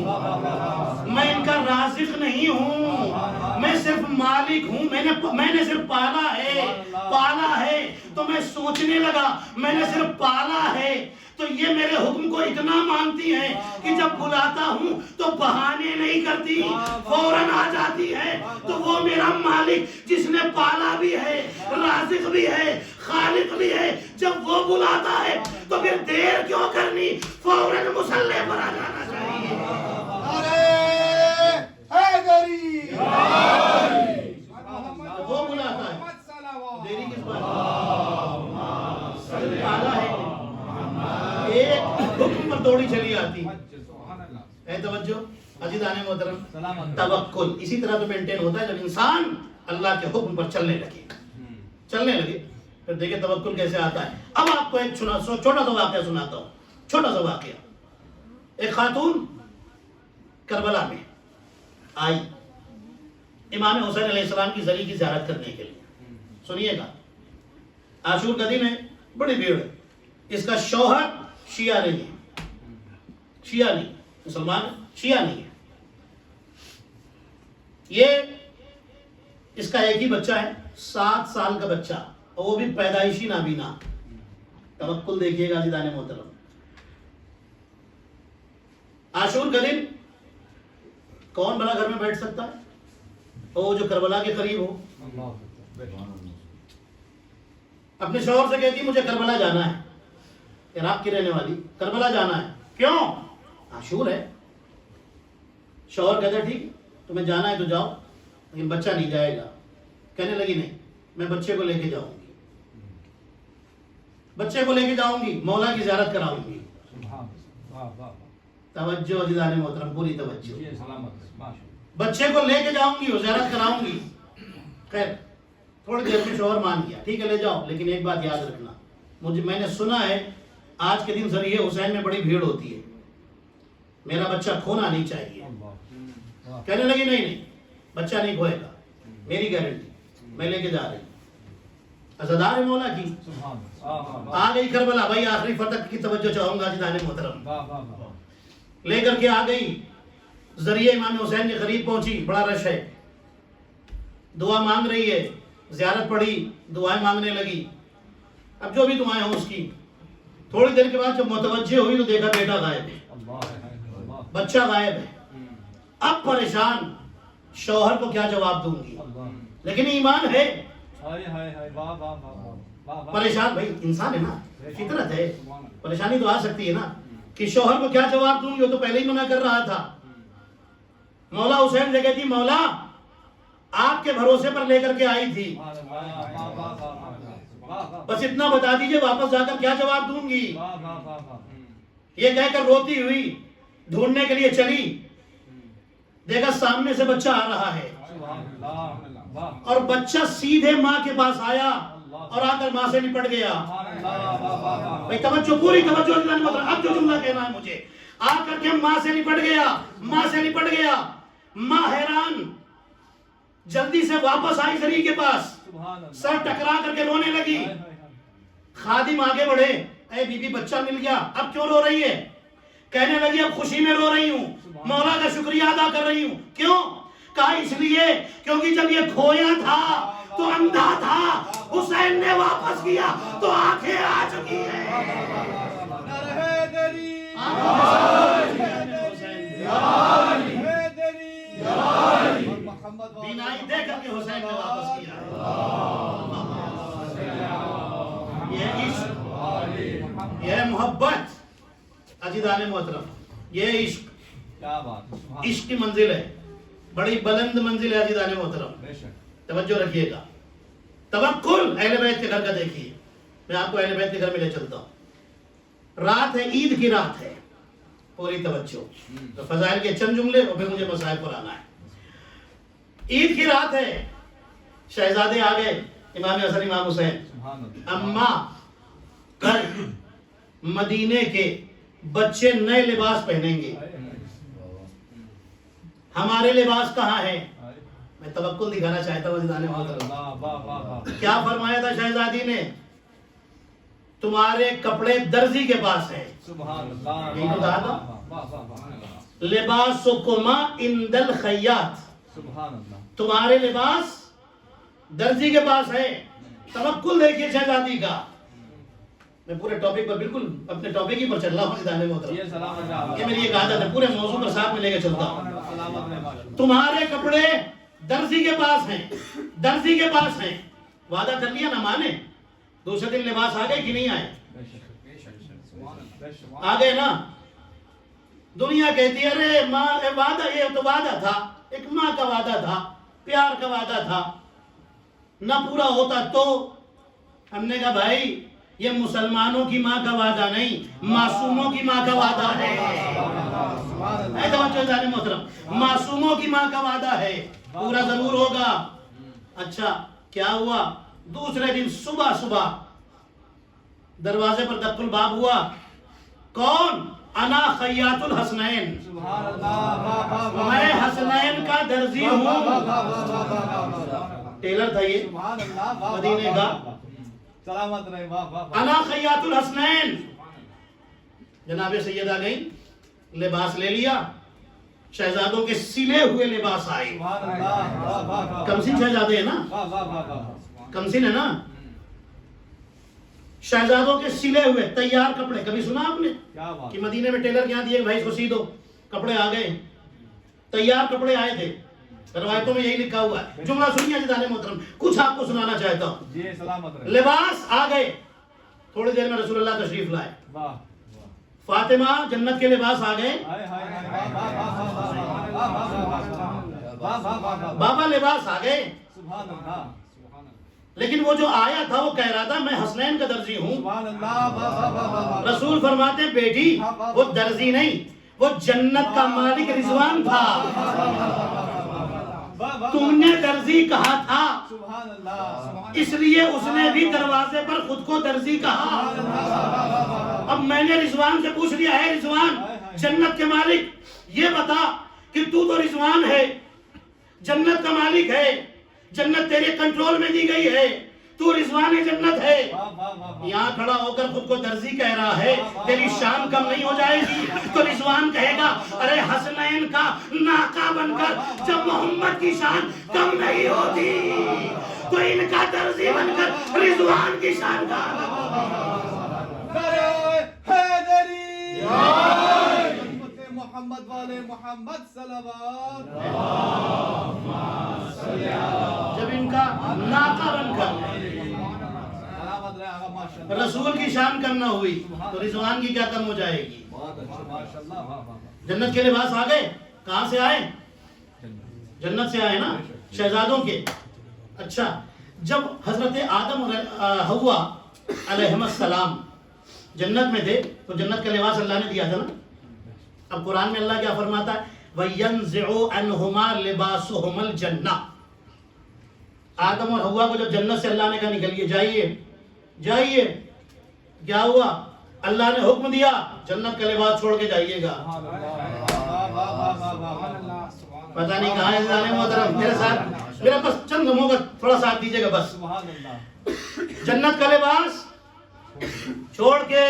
میں ان کا رازق نہیں ہوں، میں صرف مالک ہوں، میں نے صرف پالا ہے تو میں سوچنے لگا میں نے صرف پالا ہے تو یہ میرے حکم کو اتنا مانتی ہیں کہ جب بلاتا ہوں تو بہانے نہیں کرتی، فوراً آ جاتی ہے۔ تو وہ میرا مالک جس نے پالا بھی ہے، رازق بھی ہے، خالق بھی ہے، جب وہ بلاتا ہے تو پھر دیر کیوں کرنی، فوراً مصلی پر آ جانا چاہیے۔ وہ بلاتا ہے، دیری کس بات پالا ہے، ایک حکم پر دوڑی چلی آتی ہے۔ توجہ عزیزان محترم، توکل اسی طرح تو مینٹین ہوتا ہے جب انسان اللہ کے حکم پر چلنے لگے پھر دیکھیں توکل کیسے آتا ہے۔ اب آپ کو ایک چھوٹا سا واقعہ سناتا ہوں، چھوٹا سا واقعہ۔ ایک خاتون کربلا میں آئی امام حسین علیہ السلام کی زری کی زیارت کرنے کے لیے۔ سنیے گا، عاشور کا دن ہے، بڑی بھیڑ ہے۔ اس کا شوہر شیعہ نہیں ہے، شیعہ نہیں، مسلمان شیعہ نہیں ہے۔ یہ اس کا ایک ہی بچہ ہے، 7 سال کا بچہ، اور وہ بھی پیدائشی نابینا۔ توکل دیکھیے گا عزیزان محترم۔ عاشور کا دن کون بھلا گھر میں بیٹھ سکتا ہے؟ وہ جو کربلا کے قریب ہو۔ اپنے شوہر سے کہتی مجھے کربلا جانا ہے، عراق کی رہنے والی، کربلا جانا ہے۔ کیوں؟ عاشور ہے۔ شوہر کہتا ہے ٹھیک تمہیں جانا ہے تو جاؤ، لیکن بچہ نہیں جائے گا۔ کہنے لگی نہیں، میں بچے کو لے کے جاؤں گی، بچے کو لے کے جاؤں گی، مولا کی زیارت کراؤں گی۔ توجہ عزیزان محترم، پوری توجہ۔ بچے کو لے کے جاؤں گی اور زیارت کراؤں گی۔ خیر تھوڑی دیر میں شوہر مان گیا، ٹھیک ہے لے جاؤ، لیکن ایک بات یاد رکھنا، میں نے سنا ہے آج کے دن ذریعہ حسین میں بڑی بھیڑ ہوتی ہے، میرا بچہ کھونا نہیں چاہیے۔ کہنے لگی نہیں بچہ نہیں کھوئے گا، میری گارنٹی، میں لے کے جا رہی ہوں۔ عزادار ہے مولا کی۔ آ گئی کربلا، بھائی آخری فتح کی توجہ چاہوں گا عزیزان محترم۔ لے کر کے آ گئی، ذریعہ امام حسین کے قریب پہنچی، بڑا رش ہے، دعا مانگ رہی ہے، زیارت پڑھی، دعائیں مانگنے لگی، اب جو بھی دعائیں ہوں اس کی۔ تھوڑی دیر کے بعد جب متوجہ ہوئی تو دیکھا بیٹا غائب ہے، بچہ غائب ہے۔ اب پریشان، شوہر کو کیا جواب دوں گی، لیکن ایمان ہے، پریشان، بھائی انسان ہے نا، فطرت ہے، پریشانی تو آ سکتی ہے نا کہ شوہر کو کیا جواب دوں گی، وہ تو پہلے ہی منع کر رہا تھا۔ مولا حسین سے کہتی مولا آپ کے بھروسے پر لے کر کے آئی تھی، بس اتنا بتا دیجئے واپس جا کر کیا جواب دوں گی۔ یہ کہہ کر روتی ہوئی ڈھونڈنے کے لیے چلی، دیکھا سامنے سے بچہ آ رہا ہے، اور بچہ سیدھے ماں کے پاس آیا اور آ کر ماں سے لپٹ گیا۔ بھئی توجہ، پوری توجہ، اب جو جملہ کہنا ہے مجھے، آ کر کے ماں سے لپٹ گیا، ماں سے لپٹ گیا۔ ماں حیران، جلدی سے واپس آئی زری کے پاس، سر ٹکرا کر کے رونے لگی۔ خادم آگے بڑھے، اے بی بی بچہ مل گیا، اب کیوں رو رہی ہے؟ کہنے لگی اب خوشی میں رو رہی ہوں، مولا کا شکریہ ادا کر رہی ہوں۔ کیوں؟ کہا اس لیے کیونکہ جب یہ کھویا تھا تو اندھا تھا، حسین نے واپس کیا تو آنکھیں آ چکی ہیں۔ بینائی دے کر کے حسین نے واپس کیا۔ یہ عشق، یہ محبت عزیزان محترم، یہ عشق، عشق کی منزل ہے، بڑی بلند منزل ہے عزیزان محترم، توجہ رکھیے گا۔ توکل اہل بیت کے گھر کا دیکھیے، میں آپ کو اہل بیت کے گھر میں لے چلتا ہوں۔ رات ہے، عید کی رات ہے، پوری توجہ، تو فضائل کے چند جملے اور پھر مجھے مسائل پر آنا ہے۔ عید کی رات ہے، شہزادے آ گئے، امام حسن امام حسین، اماں کل مدینے کے بچے نئے لباس پہنیں گے، ہمارے لباس کہاں ہے؟ میں توکل دکھانا چاہتا ہوں عزیزان محترم۔ کیا فرمایا تھا شہزادی نے؟ تمہارے کپڑے درزی کے پاس ہیں۔ یہی تو کہا تھا، لباسکما عند الخیاط، تمہارے لباس درزی کے پاس ہے۔ توکل دیکھیے شہزادی کا۔ میں پورے ٹاپک پر بالکل اپنے ٹاپک ہی پر چل رہا ہوں عزیزان محترم یہ سلامت رہے کہ میری ایک عادت ہے پورے موضوع پر ساتھ میں لے کے چلتا ہوں. سلامت رہے ماشاءاللہ. تمہارے کپڑے درزی کے پاس ہیں، درزی کے پاس ہیں، وعدہ کر لیا نہ مانے. دوسرے دن لباس آ گئے کہ نہیں آئے؟ آ گئے نا. دنیا کہتی ہے ارے ماں وعدہ، یہ تو وعدہ تھا، ایک ماں کا وعدہ تھا، پیار کا وعدہ تھا، نہ پورا ہوتا تو. ہم نے کہا بھائی یہ مسلمانوں کی ماں کا وعدہ نہیں، معصوموں کی ماں کا وعدہ ہے. اے توجہ جانے محترم، معصوموں کی ماں کا وعدہ ہے، پورا ضرور ہوگا. اچھا کیا ہوا؟ دوسرے دن صبح صبح دروازے پر دق الباب ہوا. کون؟ انا خیاط الحسنین، سبحان اللہ. میں حسنین کا درزی ہوں. ٹیلر تھا یہ سبحان اللہ. مدینے کا. سلامت رہے. واہ واہ. انا خیاط الحسنین. جناب سیدہ گئی، لباس لے لیا، شہزادوں کے سلے ہوئے لباس آئے. سبحان اللہ. واہ واہ واہ. کمسن شہزادے ہیں نا، واہ واہ واہ واہ. کمسن ہے نا، شہزادوں کے سلے ہوئے تیار کپڑے. کبھی سنا آپ نے کیا بات. کہ مدینے میں ٹیلر کے یہاں دیے بھائی اس کو سی دو، کپڑے آ گئے، تیار کپڑے آئے تھے. روایتوں میں یہی لکھا ہوا ہے. جملہ سنیے عزیزان محترم، کچھ آپ کو سنانا چاہتا ہوں. جی سلامت رہے. لباس آ گئے، تھوڑی دیر میں رسول اللہ تشریف لائے. واہ. فاطمہ جنت کے لباس آ گئے، ہائے ہائے ہائے. واہ واہ واہ واہ. واہ واہ واہ. واہ واہ واہ. بابا لباس آ گئے. سبحان اللہ. لیکن وہ جو آیا تھا وہ کہہ رہا تھا میں حسنین کا درزی ہوں. سبحان اللہ. واہ واہ واہ واہ. رسول فرماتے بیٹی وہ درزی نہیں، وہ جنت کا مالک رضوان تھا. تم نے درزی کہا تھا، سبحان اللہ. اس لیے اس نے بھی دروازے پر خود کو درزی کہا. اب میں نے رضوان سے پوچھ لیا ہے رضوان جنت کے مالک یہ بتا کہ تو رضوان ہے، جنت کا مالک ہے، جنت تیرے کنٹرول میں دی گئی ہے، تو رضوان جنت ہے. یہاں کھڑا ہو کر خود کو درزی کہہ رہا ہے، تیری شان کم نہیں ہو جائے گی. تو رضوان کہے گا ارے حسنین کا ناقہ بن کر جب محمد کی شان کم نہیں ہوتی تو ان کا درزی بن کر رضوان کی شان کا. حیدری محمد والے محمد صلوات. جب ان کا ناقہ بن کر سلامت رہے آقا ماشاءاللہ. رسول کی شان کم نہ ہوئی تو رضوان کی کیا کم ہو جائے گی. بہت اچھا ماشاءاللہ. واہ واہ واہ. جنت کے لباس آ گئے. کہاں سے آئے؟ جنت سے آئے نا، شہزادوں کے. اچھا جب حضرت آدم اور حوا علیہم السلام جنت میں تھے تو جنت کا لباس اللہ نے دیا تھا نا. اب قرآن میں اللہ کیا فرماتا ہے وَيَنزِعُ عَنْهُمَا لِبَاسُهُمَا الْجَنَّةِ. آدم اور حوا کو جب جنت سے اللہ نے کہا نکلیے جائیے جائیے، کیا ہوا؟ اللہ نے حکم دیا جنت کا لباس چھوڑ کے جائیے گا. پتہ نہیں کہاں ہے عزیزان محترم. میرے ساتھ میرا بس چند لمحوں کا تھوڑا ساتھ دیجیے گا بس. جنت کا لباس چھوڑ کے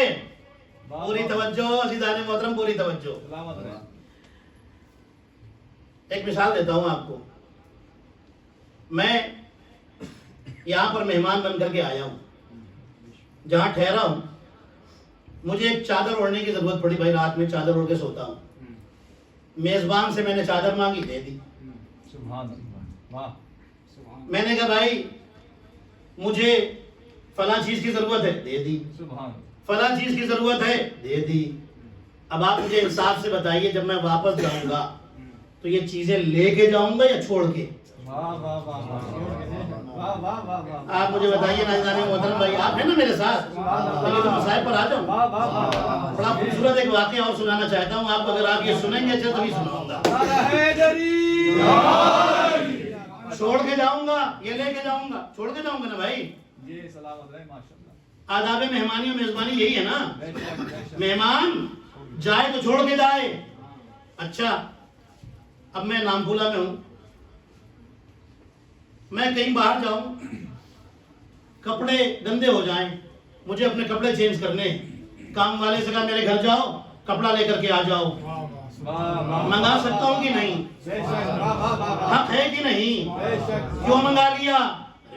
پوری توجہ عزیزان محترم، پوری توجہ. ایک مثال دیتا ہوں آپ کو. میں یہاں پر مہمان بن کر کے آیا ہوں، جہاں ٹھہرا ہوں مجھے ایک چادر اوڑھنے کی ضرورت پڑی. بھائی رات میں چادر اوڑھ کے سوتا ہوں. میزبان سے میں نے چادر مانگی، دے دی. میں نے کہا بھائی مجھے فلاں چیز کی ضرورت ہے، دے دی. فلاں چیز کی ضرورت ہے، دے دی. اب آپ مجھے انصاف سے بتائیے جب میں واپس جاؤں گا تو یہ چیزیں لے کے جاؤں گا یا چھوڑ کے؟ آپ مجھے بتائیے نا عزیزان محترم بھائی، آپ ہیں نا میرے ساتھ؟ چلیے تو مسائل پر آ جاؤں. بڑا خوبصورت ایک واقعہ اور سنانا چاہتا ہوں آپ کو. اگر آپ یہ سنیں گے اچھا تبھی سناؤں گا. چھوڑ کے جاؤں گا یہ لے کے جاؤں گا؟ چھوڑ کے جاؤں گا نا بھائی. جی سلامت رہے ماشاءاللہ. آداب مہمانی و میزبانی یہی ہے نا، مہمان جائے تو چھوڑ کے جائے. اچھا اب میں نام پھولا میں ہوں، میں کہیں باہر جاؤں، کپڑے گندے ہو جائیں، مجھے اپنے کپڑے چینج کرنے، کام والے سے کہا میرے گھر جاؤ کپڑا لے کر کے آ جاؤ. منگا سکتا ہوں کہ نہیں؟ حق ہے کہ نہیں؟ کیوں منگا لیا؟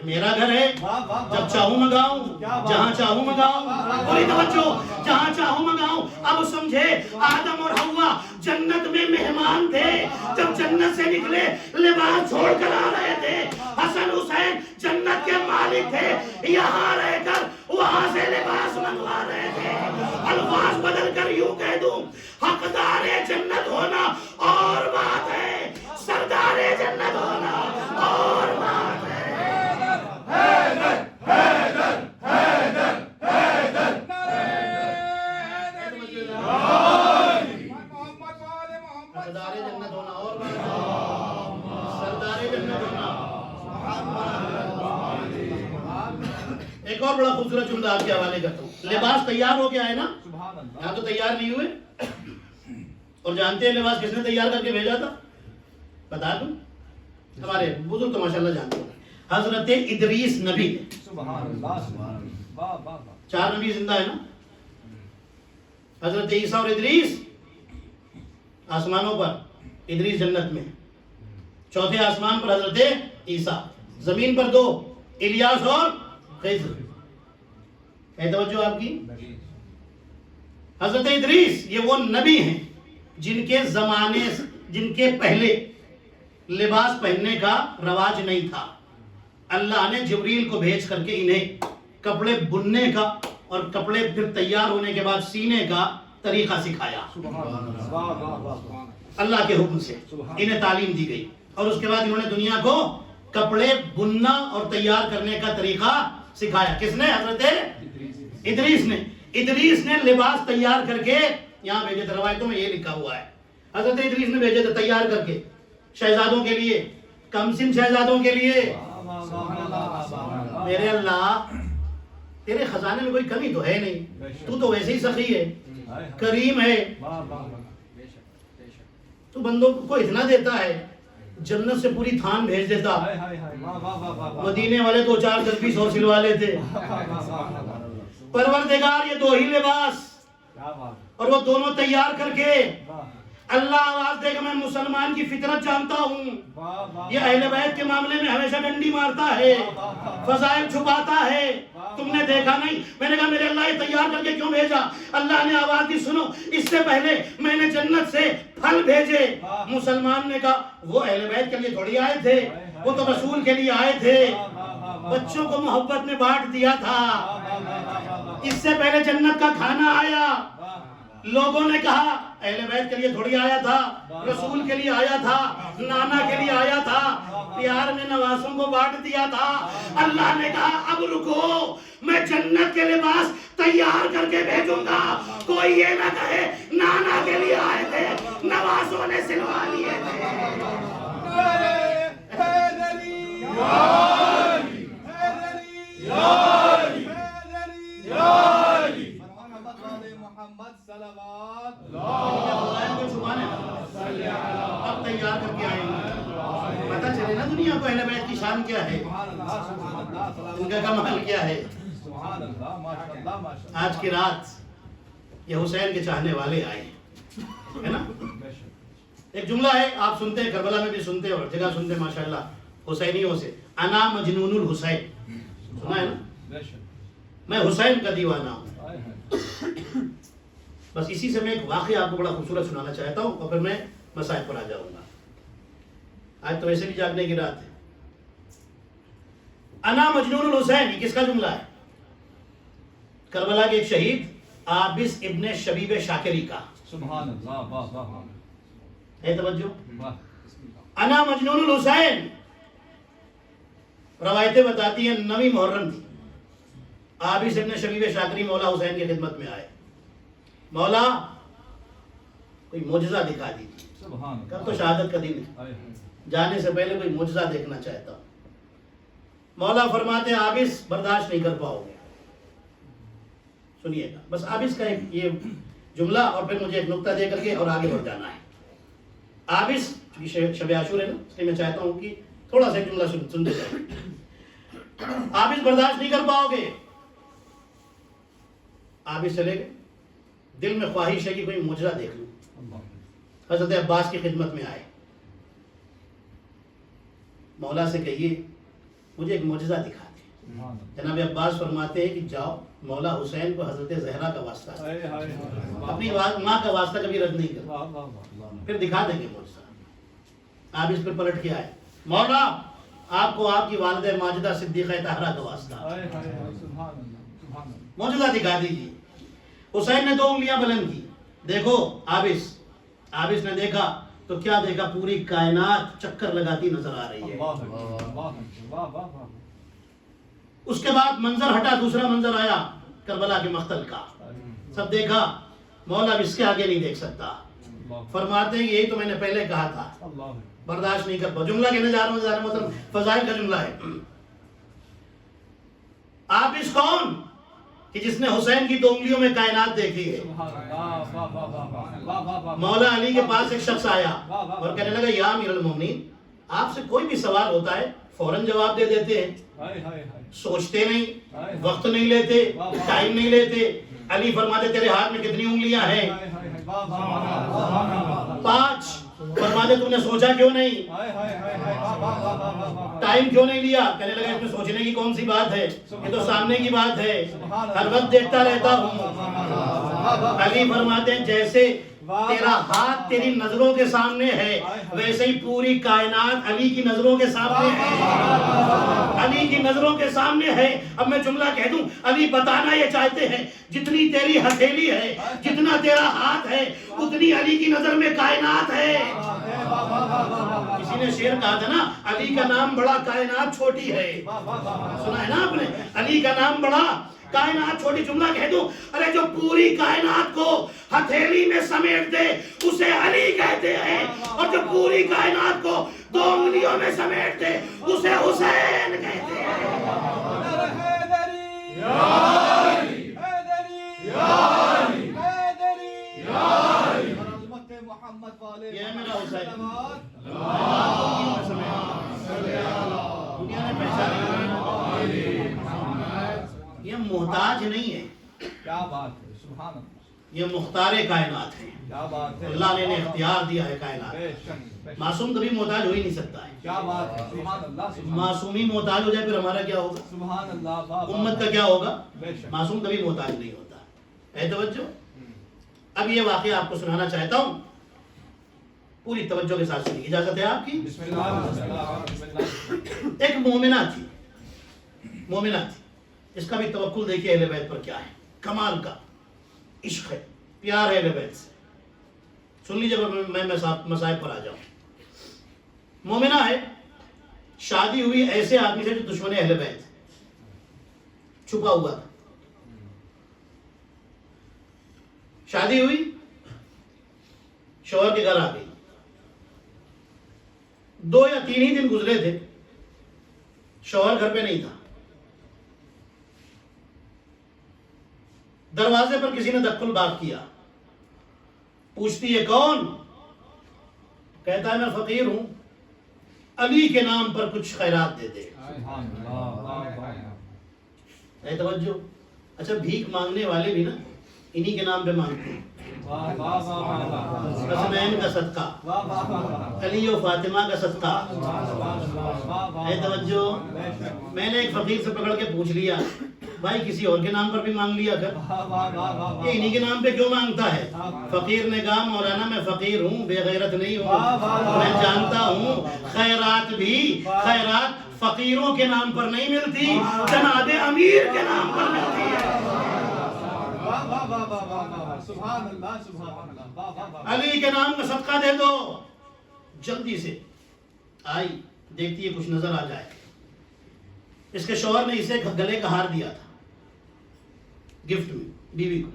میرا گھر ہے، جب چاہوں منگاؤں، جہاں چاہوں منگاؤں. پوری توجہ، جہاں چاہوں منگاؤں. اب سمجھے آدم اور حوا جنت میں مہمان تھے، جب جنت سے نکلے لباس چھوڑ کر آ رہے تھے. حسن حسین جنت کے مالک تھے، یہاں رہ کر وہاں سے لباس منگوا رہے تھے. الفاظ بدل کر یوں کہہ دوں، حقدار جنت ہونا اور بات ہے، سردار جنت ہونا اور بات ہے. سردار جنت ہونا اور بات ہے، سردار جنت ہونا. ایک اور بڑا خوبصورت جملہ آپ کے حوالے کرتا ہوں. لباس تیار ہو گیا ہے نا، یہاں تو تیار نہیں ہوئے. اور جانتے ہیں لباس کس نے تیار کر کے بھیجا تھا؟ بتا دوں، ہمارے بزرگ تو ماشاءاللہ جانتے ہیں. حضرت ادریس نبی. چار نبی زندہ ہے نا، حضرت عیسیٰ اور ادریس آسمانوں پر، ادریس جنت میں. چوتھے آسمان پر حضرت عیسیٰ، زمین پر دو، الیاس اور خضر. ہے توجہ آپ کی؟ حضرت ادریس یہ وہ نبی ہیں جن کے زمانے، جن کے پہلے لباس پہننے کا رواج نہیں تھا. اللہ نے جبریل کو بھیج کر کے انہیں کپڑے بننے کا اور کپڑے پھر تیار ہونے کے بعد سینے کا طریقہ سکھایا. اللہ کے حکم سے انہیں تعلیم دی گئی، اور اس کے بعد انہوں نے دنیا کو کپڑے بننا اور تیار کرنے کا طریقہ سکھایا. کس نے؟ حضرت ادریس نے. ادریس نے لباس تیار کر کے یہاں بھیجے تھے. روایتوں میں یہ لکھا ہوا ہے حضرت ادریس نے بھیجے تھے تیار کر کے، شہزادوں کے لیے، کمسن شہزادوں کے لیے. میرے اللہ، تیرے خزانے میں کوئی کمی تو ہے نہیں، تو ویسے ہی سخی ہے، کریم ہے. تو بندوں کو اتنا دیتا ہے، جنت سے پوری تھان بھیج دیتا. مدینے والے 2-4 اور سلوا لیتے. پروردگار یہ 2 ہی لباس، اور وہ دونوں تیار کر کے اللہ آواز دے گا میں مسلمان کی فطرت جانتا ہوں. یہ اہل بیت کے معاملے میں ہمیشہ ڈنڈی مارتا ہے، فضائل چھپاتا ہے. تم نے دیکھا نہیں. میں نے کہا میرے اللہ یہ تیار کر کے کیوں بھیجا؟ اللہ نے آواز دی سنو، اس سے پہلے میں نے جنت سے پھل بھیجے. مسلمان نے کہا وہ اہل بیت کے لیے تھوڑی آئے تھے، وہ تو رسول کے لیے آئے تھے. بچوں کو محبت میں بانٹ دیا تھا. اس سے پہلے جنت کا کھانا آیا. لوگوں نے کہا اہل بیت کے لیے تھوڑی آیا تھا، رسول کے لیے آیا تھا، نانا کے لیے آیا تھا. پیار میں نوازوں کو بانٹ دیا تھا. اللہ نے کہا اب رکو، میں جنت کے لباس تیار کر کے بھیجوں گا. کوئی یہ نہ کہے نانا کے لیے آئے تھے، نوازوں نے سلوا لیے تھے. اب تیار کر کے آئیں گے، پتہ چلے نا دنیا کو اہل بیت کی شان کیا ہے، ان کا کمال کیا ہے. آج کی رات یہ حسین کے چاہنے والے آئے ہے نا. ایک جملہ ہے آپ سنتے ہیں، کربلا میں بھی سنتے اور جگہ سنتے ماشاءاللہ حسینیوں سے، انا مجنون الحسین. سنا ہے نا، میں حسین کا دیوانہ ہوں. بس اسی سے میں ایک واقعہ آپ کو بڑا خوبصورت سنانا چاہتا ہوں اور پھر میں مسائل پر آ جاؤں گا. آج تو ویسے بھی جاگنے کی رات ہے. انا مجنون الحسین یہ کس کا جملہ ہے؟ کربلا کے ایک شہید عابس ابن شبیب شاکری کا. سبحان اللہ، واہ واہ. ہے توجہ؟ انا مجنون الحسین روایتیں بتاتی ہیں 9 محرم تھی. عابس ابن شبیب شاکری مولا حسین کی خدمت میں آئے. مولا کوئی معجزہ دکھا دیجیے. کل تو شہادت کا دن ہے، جانے سے پہلے کوئی معجزہ دیکھنا چاہتا ہوں. مولا فرماتے ہیں عابس برداشت نہیں کر پاؤ گے. سنیے گا بس عابس کا ایک یہ جملہ اور پھر مجھے ایک نقطہ دے کر کے اور آگے بڑھ جانا ہے. عابس چونکہ شب عاشور ہے نا، اس لیے میں چاہتا ہوں کہ تھوڑا سا جملہ سنتے جائیں. عابس برداشت نہیں کر پاؤ گے. عابس چلے گئے. دل میں خواہش ہے کہ کوئی معجزہ دیکھ لوں. حضرت عباس کی خدمت میں آئے. مولا سے کہیے مجھے ایک معجزہ دکھا دے۔ جناب عباس فرماتے ہیں کہ جاؤ مولا حسین کو حضرت زہرا کا واسطہ اپنی ماں کا واسطہ کبھی رد نہیں کرتا، پھر دکھا دیں گے معجزہ۔ آپ اس پر پلٹ کے آئے، مولا آپ کو آپ کی والدہ ماجدہ صدیقہ طاہرہ کا واسطہ، معجزہ دکھا دیجیے۔ حسین نے 2 انگلیاں بلند کی، دیکھو عابس نے دیکھا تو کیا دیکھا؟ پوری کائنات چکر لگاتی نظر آ رہی ہے۔ اس کے بعد منظر ہٹا، دوسرا منظر آیا کربلا کے مقتل کا، سب دیکھا، مولا اب اس کے آگے نہیں دیکھ سکتا، فرماتے ہیں یہی تو میں نے پہلے کہا تھا، برداشت نہیں کر پا۔ جملہ کہنے جا رہا ہوں، مطلب فضائل کا جملہ ہے۔ آپ اس کون کہ جس نے حسین کی 2 انگلیوں میں کائنات دیکھی ہے؟ مولا علی کے پاس ایک شخص آیا اور کہنے لگا یا امیر المومنین، آپ سے کوئی بھی سوال ہوتا ہے فوراً جواب دے دیتے ہیں، سوچتے نہیں، وقت نہیں لیتے، ٹائم نہیں لیتے۔ علی فرماتے تیرے ہاتھ میں کتنی انگلیاں ہیں؟ 5۔ فرماتے تم نے سوچا کیوں نہیں؟ ٹائم کیوں نہیں لیا؟ کہنے لگا اس میں سوچنے کی کون سی بات ہے، یہ تو سامنے کی بات ہے، ہر وقت دیکھتا رہتا ہوں۔ علی فرماتے ہیں جیسے تیرا ہاتھ تیری نظروں کے سامنے ہے ویسے ہی پوری کائنات علی کی نظروں کے سامنے ہے، علی کی نظروں کے سامنے ہے۔ اب میں جملہ کہہ دوں، علی بتانا یہ چاہتے ہیں جتنی تیری ہتھیلی ہے، جتنا تیرا ہاتھ ہے، اتنی علی کی نظر میں کائنات ہے۔ کسی نے شعر کہا تھا نا، علی کا نام بڑا کائنات چھوٹی ہے، سنا ہے نا آپ نے؟ علی کا نام بڑا کائنات چھوٹی۔ جملہ کہہ دوں، ارے جو پوری کائنات کو ہتھیلی میں سمیٹ دے اسے علی کہتے ہیں، اور جو پوری کائنات کو 2 انگلیوں میں سمیٹ دے اسے حسین کہتے ہیں۔ یہ میرا حسین، دنیا نے پہچانا، یہ محتاج نہیں ہے، کیا بات ہے، سبحان اللہ، یہ مختار کائنات ہے۔ کیا بات ہے، اللہ نے اختیار دیا ہے کائنات۔ معصوم کبھی محتاج ہو ہی نہیں سکتا ہے، کیا بات ہے، سبحان اللہ، معصومی محتاج ہو جائے پھر ہمارا کیا ہوگا؟ سبحان اللہ، امت کا کیا ہوگا؟ بے شک۔ معصوم کبھی محتاج نہیں ہوتا ہے۔ توجہ، اب یہ واقعہ آپ کو سنانا چاہتا ہوں، پوری توجہ کے ساتھ سنیے، اجازت ہے آپ کی؟ بسم اللہ، بسم اللہ، بسم اللہ۔ ایک مومنہ تھی، اس کا بھی توکل دیکھیے اہل بیت پر کیا ہے، کمال کا عشق ہے، پیار ہے اہل بیت سے۔ سن لیجیے میں مصائب پر آ جاؤں۔ مومنہ ہے، شادی ہوئی ایسے آدمی سے جو دشمن اہل بیت، چھپا ہوا تھا، شادی ہوئی، شوہر کے گھر آ گئی، 2 یا 3 ہی دن گزرے تھے، شوہر گھر پہ نہیں تھا، دروازے پر کسی نے دخل بات کیا، پوچھتی ہے کون؟ کہتا ہے میں فقیر ہوں، علی کے نام پر کچھ خیرات دے دے۔ اے توجہ، اچھا بھیک مانگنے والے بھی نا انہی کے نام پہ مانگتے ہیں، حسنین کا صدقہ، علی و فاطمہ کا صدقہ۔ اے توجہ، میں نے ایک فقیر سے پکڑ کے پوچھ لیا بھائی کسی اور کے نام پر بھی مانگ لیا کر، یہ انہی کے نام پہ کیوں مانگتا ہے؟ فقیر نے کہا مولانا میں فقیر ہوں، بے غیرت نہیں ہوں، میں جانتا ہوں خیرات فقیروں کے نام پر نہیں ملتی، جناب امیر کے نام پر ملتی ہے۔ علی کے نام کا صدقہ دے دو۔ جلدی سے آئی، دیکھتی ہے کچھ نظر آ جائے۔ اس کے شوہر نے اسے گلے کا ہار دیا تھا گفٹ میں بیوی کو،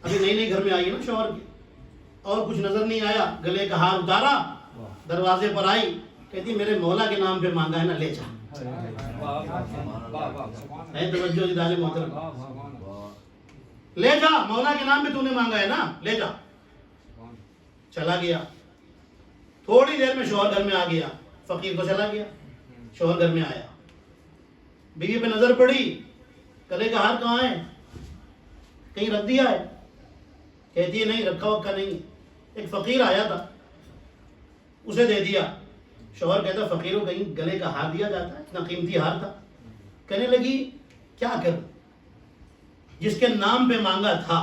ابھی نئی نئی گھر میں آئی ہے نا شوہر کی، اور کچھ نظر نہیں آیا، گلے کا ہار اتارا، دروازے پر آئی، کہتی میرے مولا کے نام پہ مانگا ہے نا، لے جا۔ ہے توجہ جدال محترم، لے جا، مولا کے نام پہ تو نے مانگا ہے نا، لے جا۔ چلا گیا، تھوڑی دیر میں شوہر گھر میں آ گیا، فقیر کو چلا گیا، شوہر گھر میں آیا، بیوی پہ نظر پڑی، گلے کا ہار کہاں ہے؟ کہیں رکھ دیا ہے؟ کہتی ہے نہیں، رکھا وکھا نہیں، ایک فقیر آیا تھا اسے دے دیا۔ شوہر کہتا فقیروں کہیں گلے کا ہار دیا جاتا ہے، اتنا قیمتی ہار تھا. کہنے لگی کیا کروں، جس کے نام پہ مانگا تھا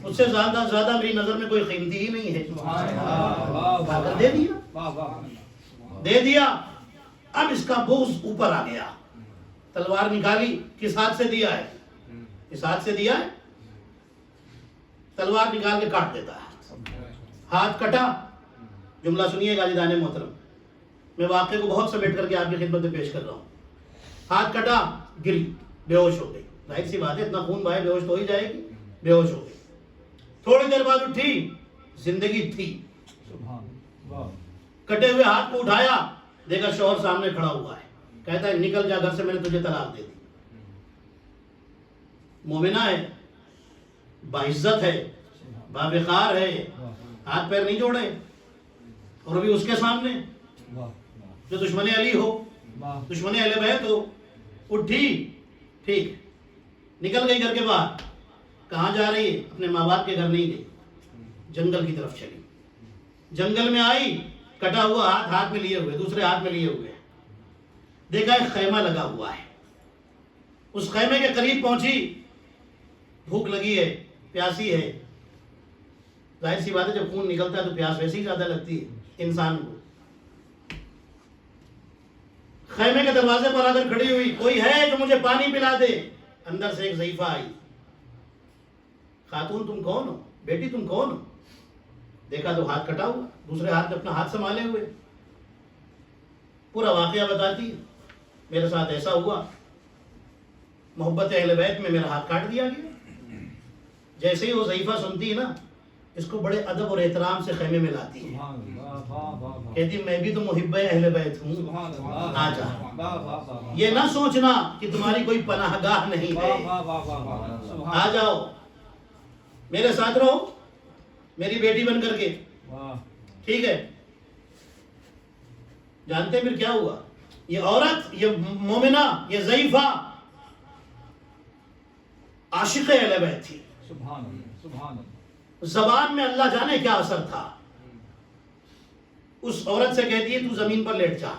اس سے زیادہ میری نظر میں کوئی قیمتی ہی نہیں ہے. لا کر دے دیا. اب اس کا بغض اوپر آ گیا، تلوار نکالی. کس ہاتھ سے دیا ہے؟ اس ہاتھ سے دیا ہے. تلوار نکال کے کاٹ دیتا ہے. ہاتھ کٹا. جملہ سنیے گا جدان محترم، میں واقعے کو بہت سمیٹ کر کے آپ کی خدمت میں پیش کر رہا ہوں. ہاتھ کٹا، گری، بے ہوش ہو گئی. ظاہر سی بات ہے اتنا خون بہائے بے ہوش تو ہو ہی جائے گی. بے ہوش ہو گئی. تھوڑی دیر بعد اٹھی، زندگی تھی. کٹے ہوئے ہاتھ کو اٹھایا، دیکھا شوہر سامنے کھڑا ہوا ہے. کہتا ہے نکل جا گھر سے، میں نے تجھے طلاق دے دی. مومنہ ہے، باعزت ہے، باوقار ہے، ہاتھ پیر نہیں جوڑے، اور ابھی اس کے سامنے جو دشمن علی ہو، دشمن اہل بیت ہو. اٹھی، ٹھیک، نکل گئی گھر کے باہر. کہاں جا رہی ہے؟ اپنے ماں باپ کے گھر نہیں گئی، جنگل کی طرف چلی. جنگل میں آئی، کٹا ہوا ہاتھ میں لیے ہوئے، دوسرے ہاتھ میں لیے ہوئے. دیکھا ایک خیمہ لگا ہوا ہے. اس خیمے کے قریب پہنچی. بھوک لگی ہے، پیاسی ہے. ظاہر سی بات ہے جب خون نکلتا ہے تو پیاس ویسے ہی زیادہ لگتی ہے انسان کو. خیمے کے دروازے پر آ کر کھڑی ہوئی، کوئی ہے جو مجھے پانی پلا دے. اندر سے ایک ضعیفہ آئی. خاتون تم کون ہو؟ بیٹی تم کون ہو؟ دیکھا تو ہاتھ کٹا ہوا، دوسرے ہاتھ میں اپنا ہاتھ سنبھالے ہوئے. پورا واقعہ بتاتی، میرے ساتھ ایسا ہوا، محبت اہل بیت میں میرا ہاتھ کاٹ دیا گیا. جیسے ہی وہ ضعیفہ سنتی ہے نا، اس کو بڑے ادب اور احترام سے خیمے میں لاتی ہے. کہتی میں بھی تو محب اہل بیت ہوں، آ جا. یہ نہ سوچنا کہ تمہاری کوئی پناہ گاہ نہیں ہے، آ جاؤ، میرے ساتھ رہو، میری بیٹی بن کر کے. ٹھیک ہے. جانتے پھر کیا ہوا؟ یہ عورت، یہ مومنہ، یہ ضعیفہ عاشق اہل بیت تھی. زبان میں اللہ جانے کیا اثر تھا. اس عورت سے کہتی ہے تو زمین پر لیٹ جا.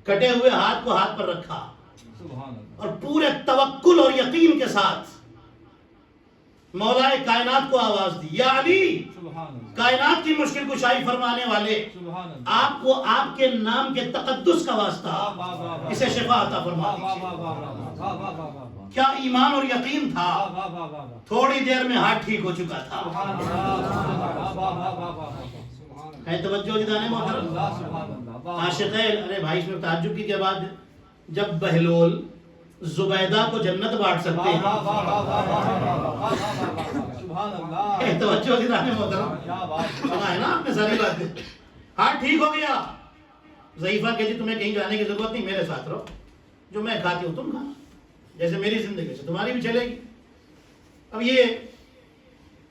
کٹے ہوئے ہاتھ کو ہاتھ پر رکھا اور پورے توکل اور یقین کے ساتھ مولا کائنات کو آواز دی، یا علی، کائنات کی مشکل کشائی فرمانے والے، آپ کو آپ کے نام کے تقدس کا واسطہ اسے شفا عطا فرما دیجیے. کیا ایمان اور یقین تھا. تھوڑی دیر میں ہاتھ ٹھیک ہو چکا تھا. ہے توجہ جدانے محترم. عاشق ارے بھائی اس میں تعجب کی کیا بات ہے. جب بہلول زبیدہ کو جنت بانٹ سکتے ہیں. توجہ جدانے محترم، سنا ہے نا آپ نے ساری باتیں. ہاتھ ٹھیک ہو گیا. ضعیفہ کہتی تمہیں کہیں جانے کی ضرورت نہیں، میرے ساتھ رہو، جو میں کھاتی ہوں تم کھانا، جیسے میری زندگی سے تمہاری بھی چلے گی. اب یہ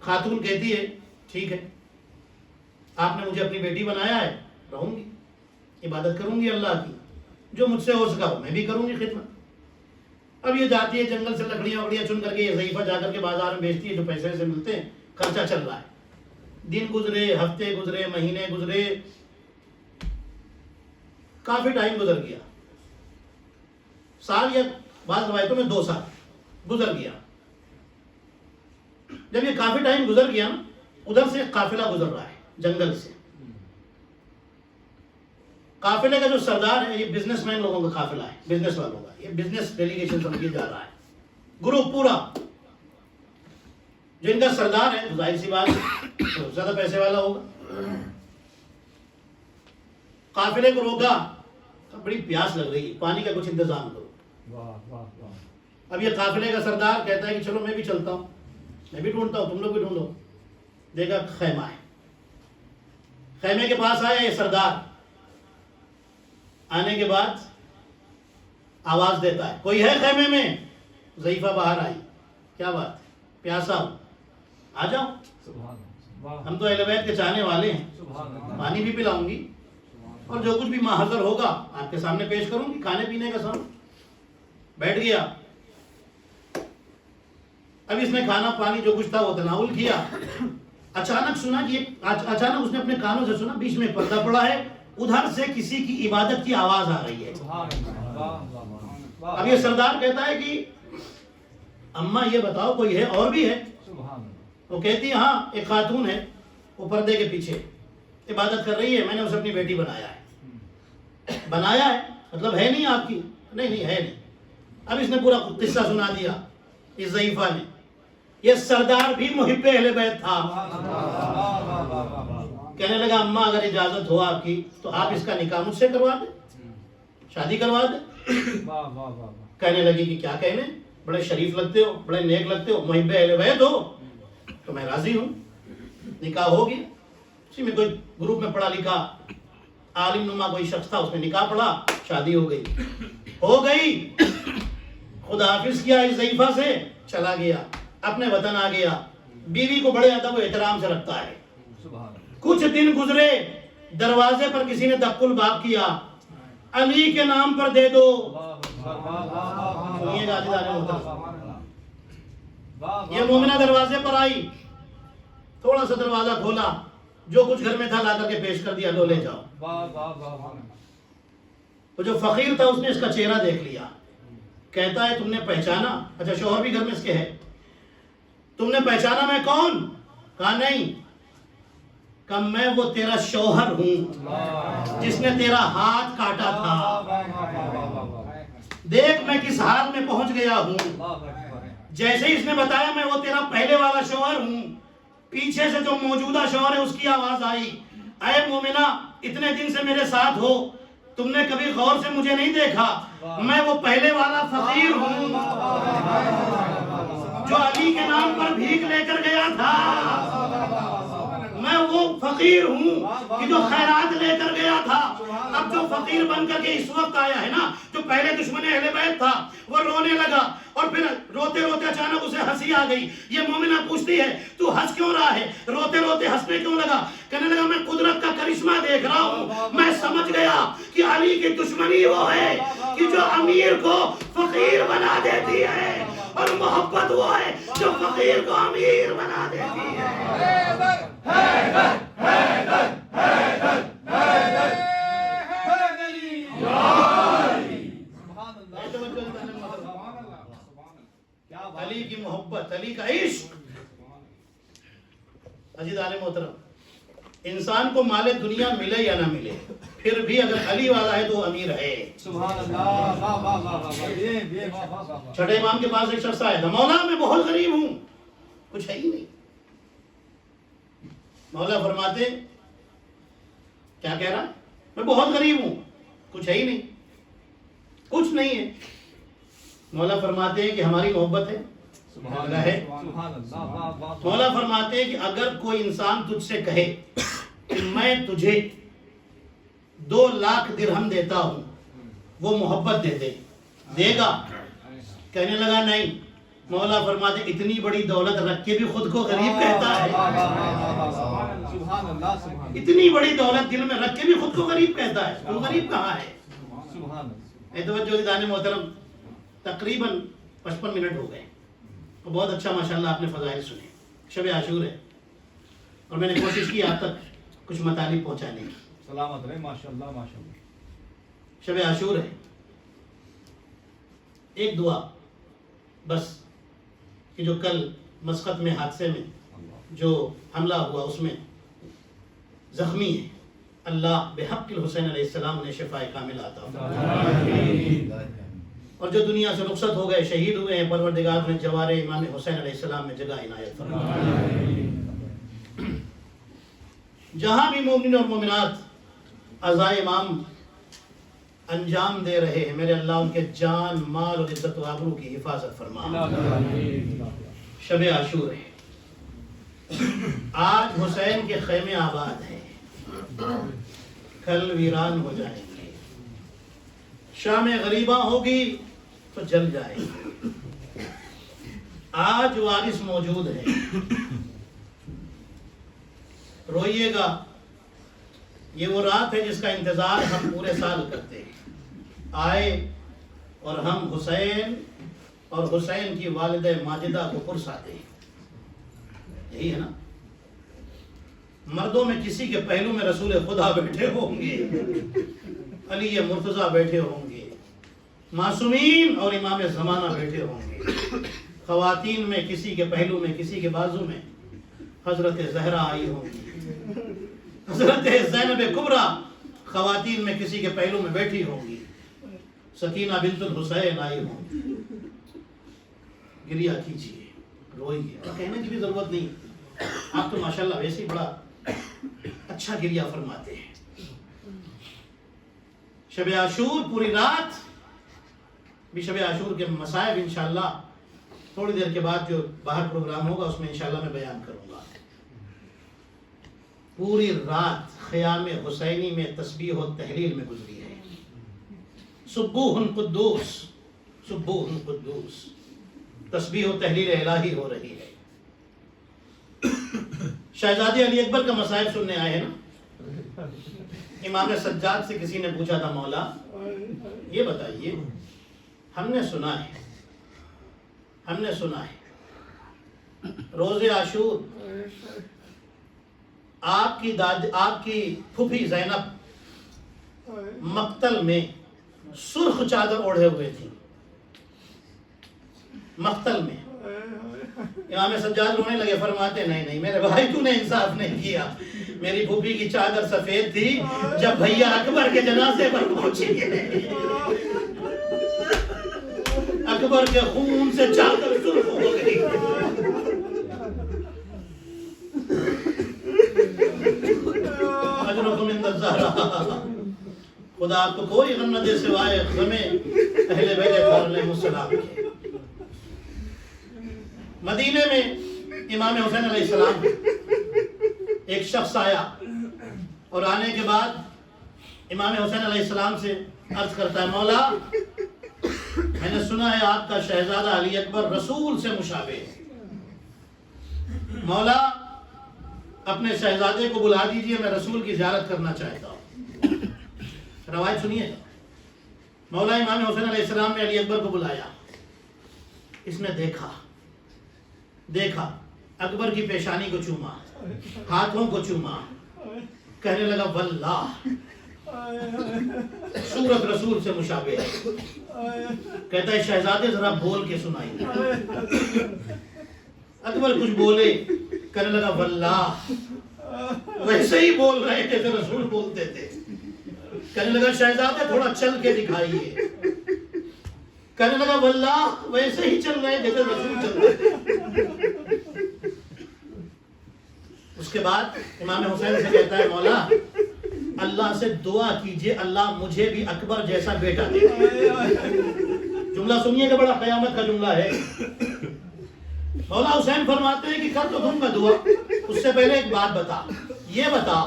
خاتون کہتی ہے ٹھیک ہے، آپ نے مجھے اپنی بیٹی بنایا ہے، رہوں گی، عبادت کروں گی اللہ کی، جو مجھ سے ہو سکا وہ میں بھی کروں گی خدمت. اب یہ جاتی ہے جنگل سے لکڑیاں وکڑیاں چن کر کے، یہ ضعیفہ جا کر کے بازار میں بیچتی ہے، جو پیسے سے ملتے ہیں خرچہ چل رہا ہے. دن گزرے، ہفتے گزرے، مہینے گزرے، کافی ٹائم گزر گیا. سال یا بعض روایتوں میں 2 سال گزر گیا. جب یہ کافی ٹائم گزر گیا نا، ادھر سے قافلہ گزر رہا ہے جنگل سے. قافلے کا جو سردار ہے، یہ بزنس مین لوگوں کا قافلہ ہے، بزنس والوں کا، یہ بزنس ڈیلیگیشن سمجھے جا رہا ہے، گروپ پورا. جو ان کا سردار ہے ظاہر سی بات تو زیادہ پیسے والا ہوگا. قافلے کو روکا، بڑی پیاس لگ رہی ہے، پانی کا کچھ انتظام کرو. اب یہ قافلے کا سردار کہتا ہے کہ چلو میں بھی چلتا ہوں، میں بھی ڈھونڈتا ہوں، تم لوگ بھی ڈھونڈو. دیکھا خیمہ ہے. خیمے کے پاس آیا یہ سردار. آنے کے بعد آواز دیتا ہے کوئی ہے خیمے میں. ضعیفہ باہر آئی. کیا بات، پیاسا ہوں، آ جاؤ، ہم تو اہل بیت کے چاہنے والے ہیں، پانی بھی پلاؤں گی اور جو کچھ بھی محضر ہوگا آپ کے سامنے پیش کروں گی، کھانے پینے کا سامان. بیٹھ گیا. اب اس نے کھانا پانی جو کچھ تھا وہ تناول کیا. اچانک سنا کہ اچانک اس نے اپنے کانوں سے سنا بیچ میں پردہ پڑا ہے ادھر سے کسی کی عبادت کی آواز آ رہی ہے. اب یہ سردار کہتا ہے کہ اماں یہ بتاؤ کوئی ہے اور بھی ہے؟ وہ کہتی ہے ہاں ایک خاتون ہے، وہ پردے کے پیچھے عبادت کر رہی ہے، میں نے اسے اپنی بیٹی بنایا ہے. بنایا ہے مطلب ہے نہیں آپ کی؟ نہیں ہے نہیں. اب اس نے پورا قصہ سنا دیا اس ضعیفہ نے. یہ سردار بھی محب اہل بیت تھا. کہنے لگا اماں اگر اجازت ہو آپ کی تو آپ اس کا نکاح مجھ سے کروا دیں، شادی کروا دیں. کہنے لگی کہ کیا کہنے، بڑے شریف لگتے ہو، بڑے نیک لگتے ہو، محب اہل بیت ہو تو میں راضی ہوں. نکاح ہو گیا. اسی میں کوئی گروپ میں پڑھا لکھا عالم نما کوئی شخص تھا، اس نے نکاح پڑھا، شادی ہو گئی. خدا حافظ کیا اس ضعیفہ سے، چلا گیا اپنے وطن آ گیا. بیوی کو بڑے ادب و احترام سے رکھتا ہے. کچھ دن گزرے، دروازے پر کسی نے دق الباب کیا، علی کے نام پر دے دو. یہ مومنہ دروازے پر آئی، تھوڑا سا دروازہ کھولا، جو کچھ گھر میں تھا لا کر کے پیش کر دیا، لو لے جاؤ. وہ جو فقیر تھا اس نے اس کا چہرہ دیکھ لیا. کہتا ہے تم نے پہچانا؟ اچھا شوہر بھی گھر میں اس کے ہے. تم نے پہچانا میں کون؟ کہا نہیں. کہ میں وہ تیرا شوہر ہوں جس نے تیرا ہاتھ کاٹا تھا. دیکھ میں کس حال میں پہنچ گیا ہوں. جیسے ہی اس نے بتایا میں وہ تیرا پہلے والا شوہر ہوں، پیچھے سے جو موجودہ شوہر ہے اس کی آواز آئی، اے مومنہ اتنے دن سے میرے ساتھ ہو، تم نے کبھی غور سے مجھے نہیں دیکھا، میں وہ پہلے والا فقیر ہوں جو علی کے نام پر بھیک لے کر گیا تھا. میں وہ فقیر ہوں کہ جو خیرات لے کر گیا تھا. اب جو فقیر بن کر کے اس وقت آیا ہے نا، جو پہلے دشمن اہل بیت تھا، وہ رونے لگا اور پھر روتے روتے اچانک اسے ہنسی آ گئی. یہ مومنہ پوچھتی ہے تو ہنس کیوں رہا ہے، روتے روتے ہنسنے کیوں لگا؟ کہنے لگا میں قدرت کا کرشمہ دیکھ رہا ہوں. میں سمجھ گیا کہ علی کی دشمنی وہ ہے کہ جو امیر کو فقیر بنا دیتی ہے، اور محبت وہ ہے جو فقیر کو امیر بنا دیتی ہے. علی کی محبت، علی کا عشق. عزیز عالم محترم، انسان کو مال دنیا ملے یا نہ ملے، پھر بھی اگر علی والا ہے تو امیر ہے. چھٹے امام کے پاس ایک شخص آیا تھا، مولا میں بہت غریب ہوں، کچھ ہے ہی نہیں. مولا فرماتے کیا کہہ رہا؟ میں بہت غریب ہوں، کچھ ہے ہی نہیں، کچھ نہیں ہے. مولا فرماتے ہیں کہ ہماری محبت ہے. مولا فرماتے ہیں کہ اگر کوئی انسان تجھ سے کہے کہ میں تجھے 2 لاکھ درہم دیتا ہوں، وہ محبت دے گا؟ کہنے لگا نہیں. مولا فرماتے اتنی بڑی دولت رکھ کے بھی خود کو غریب کہتا ہے. اتنی بڑی دولت دل میں رکھ کے بھی خود کو غریب کہتا ہے. وہ غریب کہاں ہے؟ توجہ دان محترم، تقریباً 55 منٹ ہو گئے. بہت اچھا ماشاءاللہ آپ نے فضائل سنے. شب عاشور ہے اور میں نے کوشش کی آپ تک کچھ مطالب پہنچانے کی. سلامت رہے. ماشاءاللہ ماشاءاللہ. شب عاشور ہے. ایک دعا بس کہ جو کل مسقط میں حادثے میں جو حملہ ہوا اس میں زخمی ہے، اللہ بحق الحسین علیہ السلام نے شفاء کامل عطا فرمائے. اور جو دنیا سے رخصت ہو گئے، شہید ہوئے ہیں، پروردگار نے جوار امام حسین علیہ السلام میں جگہ عنایت فرمائے. جہاں بھی مومنین اور مومنات عزائے امام انجام دے رہے ہیں، میرے اللہ ان کے جان، مال اور عزت و آبرو کی حفاظت فرما. شب عاشور ہے. آج حسین کے خیمے آباد ہیں، کل ویران ہو جائیں گے. شام غریباں ہوگی تو جل جائے گی. آج وارث موجود ہے، روئیے گا. یہ وہ رات ہے جس کا انتظار ہم پورے سال کرتے ہیں. آئے اور ہم حسین اور حسین کی والدہ ماجدہ کو پرساتے ہیں. یہی ہے نا. مردوں میں کسی کے پہلو میں رسول خدا بیٹھے ہوں گے، علی مرتضیٰ بیٹھے ہوں گے، معصومین اور امام زمانہ بیٹھے ہوں گے۔ خواتین میں کسی کے پہلو میں کسی کے بازو میں حضرت زہرا آئی ہوں گی، حضرت زینب کبریٰ خواتین میں کسی کے پہلو میں بیٹھی ہوں گی، سکینہ بنت الحسین آئی ہوں گی۔ گریہ کیجیے، روئیے، اور کہنے کی بھی ضرورت نہیں، آپ تو ماشاءاللہ ویسے ہی بڑا اچھا گریہ فرماتے ہیں۔ شب عاشور پوری رات بھی شب عاشور کے مصائب انشاءاللہ تھوڑی دیر کے بعد جو باہر پروگرام ہوگا اس میں انشاءاللہ میں بیان کروں گا۔ پوری رات خیام حسینی میں تسبیح و تحلیل میں گزری ہے۔ سبوح قدوس، سبوح قدوس، تسبیح و تحلیل الہی ہو رہی ہے۔ شہزادے علی اکبر کا مصائب سننے آئے ہیں نا؟ امام سجاد سے کسی نے پوچھا تھا، مولا یہ بتائیے، ہم نے سنا ہے روز عاشور آپ کی پھوپھی زینب مقتل میں سرخ چادر اوڑھے ہوئے تھی، مقتل میں۔ امام سجاد رونے لگے، فرماتے نہیں میرے بھائی، تو نے انصاف نہیں کیا، میری پھوپھی کی چادر سفید تھی، جب بھیا اکبر کے جنازے پر پہنچی اکبر کے خون سے چادر سرخ ہو گئی۔ اجرکم عند الزہرا، خدا آپ کو کوئی غم نہ دے سوائے غم اہل بیت علیہ السلام کے۔ مدینے میں امام حسین علیہ السلام ایک شخص آیا، اور آنے کے بعد امام حسین علیہ السلام سے عرض کرتا ہے، مولا میں نے سنا ہے آپ کا شہزادہ علی اکبر رسول سے مشابہ ہے، مولا اپنے شہزادے کو بلا دیجئے، میں رسول کی زیارت کرنا چاہتا ہوں۔ روایت سنیے، مولا امام حسین علیہ السلام نے علی اکبر کو بلایا، اس نے دیکھا اکبر کی پیشانی کو چوما، ہاتھوں کو چوما، کہنے لگا واللہ صورت رسول سے مشابہ ہے۔ کہتا ہے شہزادے ذرا بول کے سنائیے۔ اکبر کچھ بولے، کہنے لگا واللہ ویسے ہی بول رہے جیسے رسول بولتے تھے۔ کہنے لگا شہزادے تھوڑا چل کے دکھائیے۔ کہنے لگا واللہ ویسے ہی چل رہے جیسے رسول چلتے تھے۔ اس کے بعد امام حسین سے کہتا ہے، مولا اللہ سے دعا کیجئے اللہ مجھے بھی اکبر جیسا بیٹا دے۔ جملہ سنیے کہ بڑا قیامت کا جملہ ہے۔ مولا حسین فرماتے ہیں کہ کر تو دوں گا دعا، اس سے پہلے ایک بات بتا، یہ بتا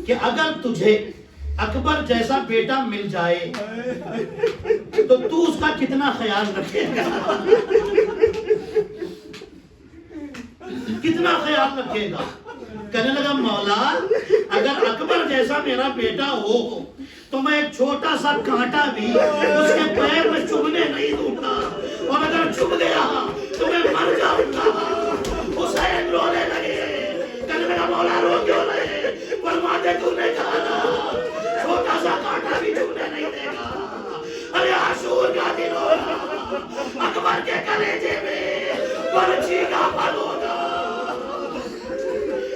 کہ اگر تجھے اکبر جیسا بیٹا مل جائے تو تو اس کا کتنا خیال رکھے گا؟ کتنا خیال رکھے گا؟ کہنے لگا مولا اگر اکبر جیسا میرا بیٹا ہو تو میں ایک چھوٹا سا کانٹا بھی اس کے پیر میں چبھنے نہیں دوں گا، اور اگر چبھ گیا تو میں مر جاؤں گا۔ حسین رونے لگے، کہنے لگا مولا رو کیوں رہے؟ فرماتے تو نے کہا نا چھوٹا سا کانٹا بھی چبھنے نہیں دے گا۔ ارے عاشور کا دن ہوگا، اکبر کے کلیجے میں برچھی کا پھل ہوگا،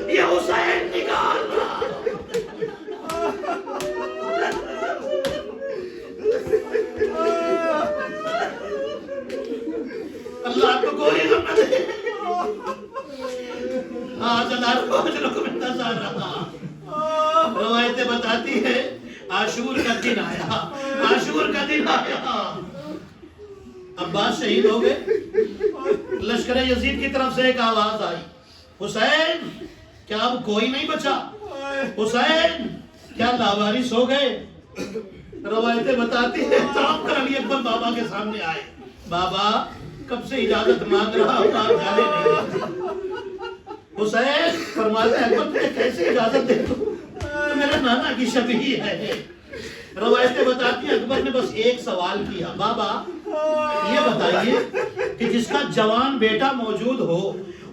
یہ حسین نکال رہا۔ اللہ کو کوئی غم نہ دے۔ روایتیں بتاتی ہے عاشور کا دن آیا، عاشور کا دن آیا، عباس شہید ہو گئے، لشکر یزید کی طرف سے ایک آواز آئی، حسین کیا اب کوئی نہیں بچا؟ حسین کیا لاوارث ہو گئے؟ روایتیں بتاتی ہیں تڑپ کر علی اکبر بابا کے سامنے آئے، بابا کب سے اجازت مانگ رہا ہوں آپ جانے نہیں۔ حسین فرماتے ہیں اکبر تجھے کیسے اجازت دے دوں، تو میرے نانا کی شبیہ ہے۔ روایتیں بتاتی ہیں اکبر نے بس ایک سوال کیا، بابا یہ بتائیے کہ جس کا جوان بیٹا موجود ہو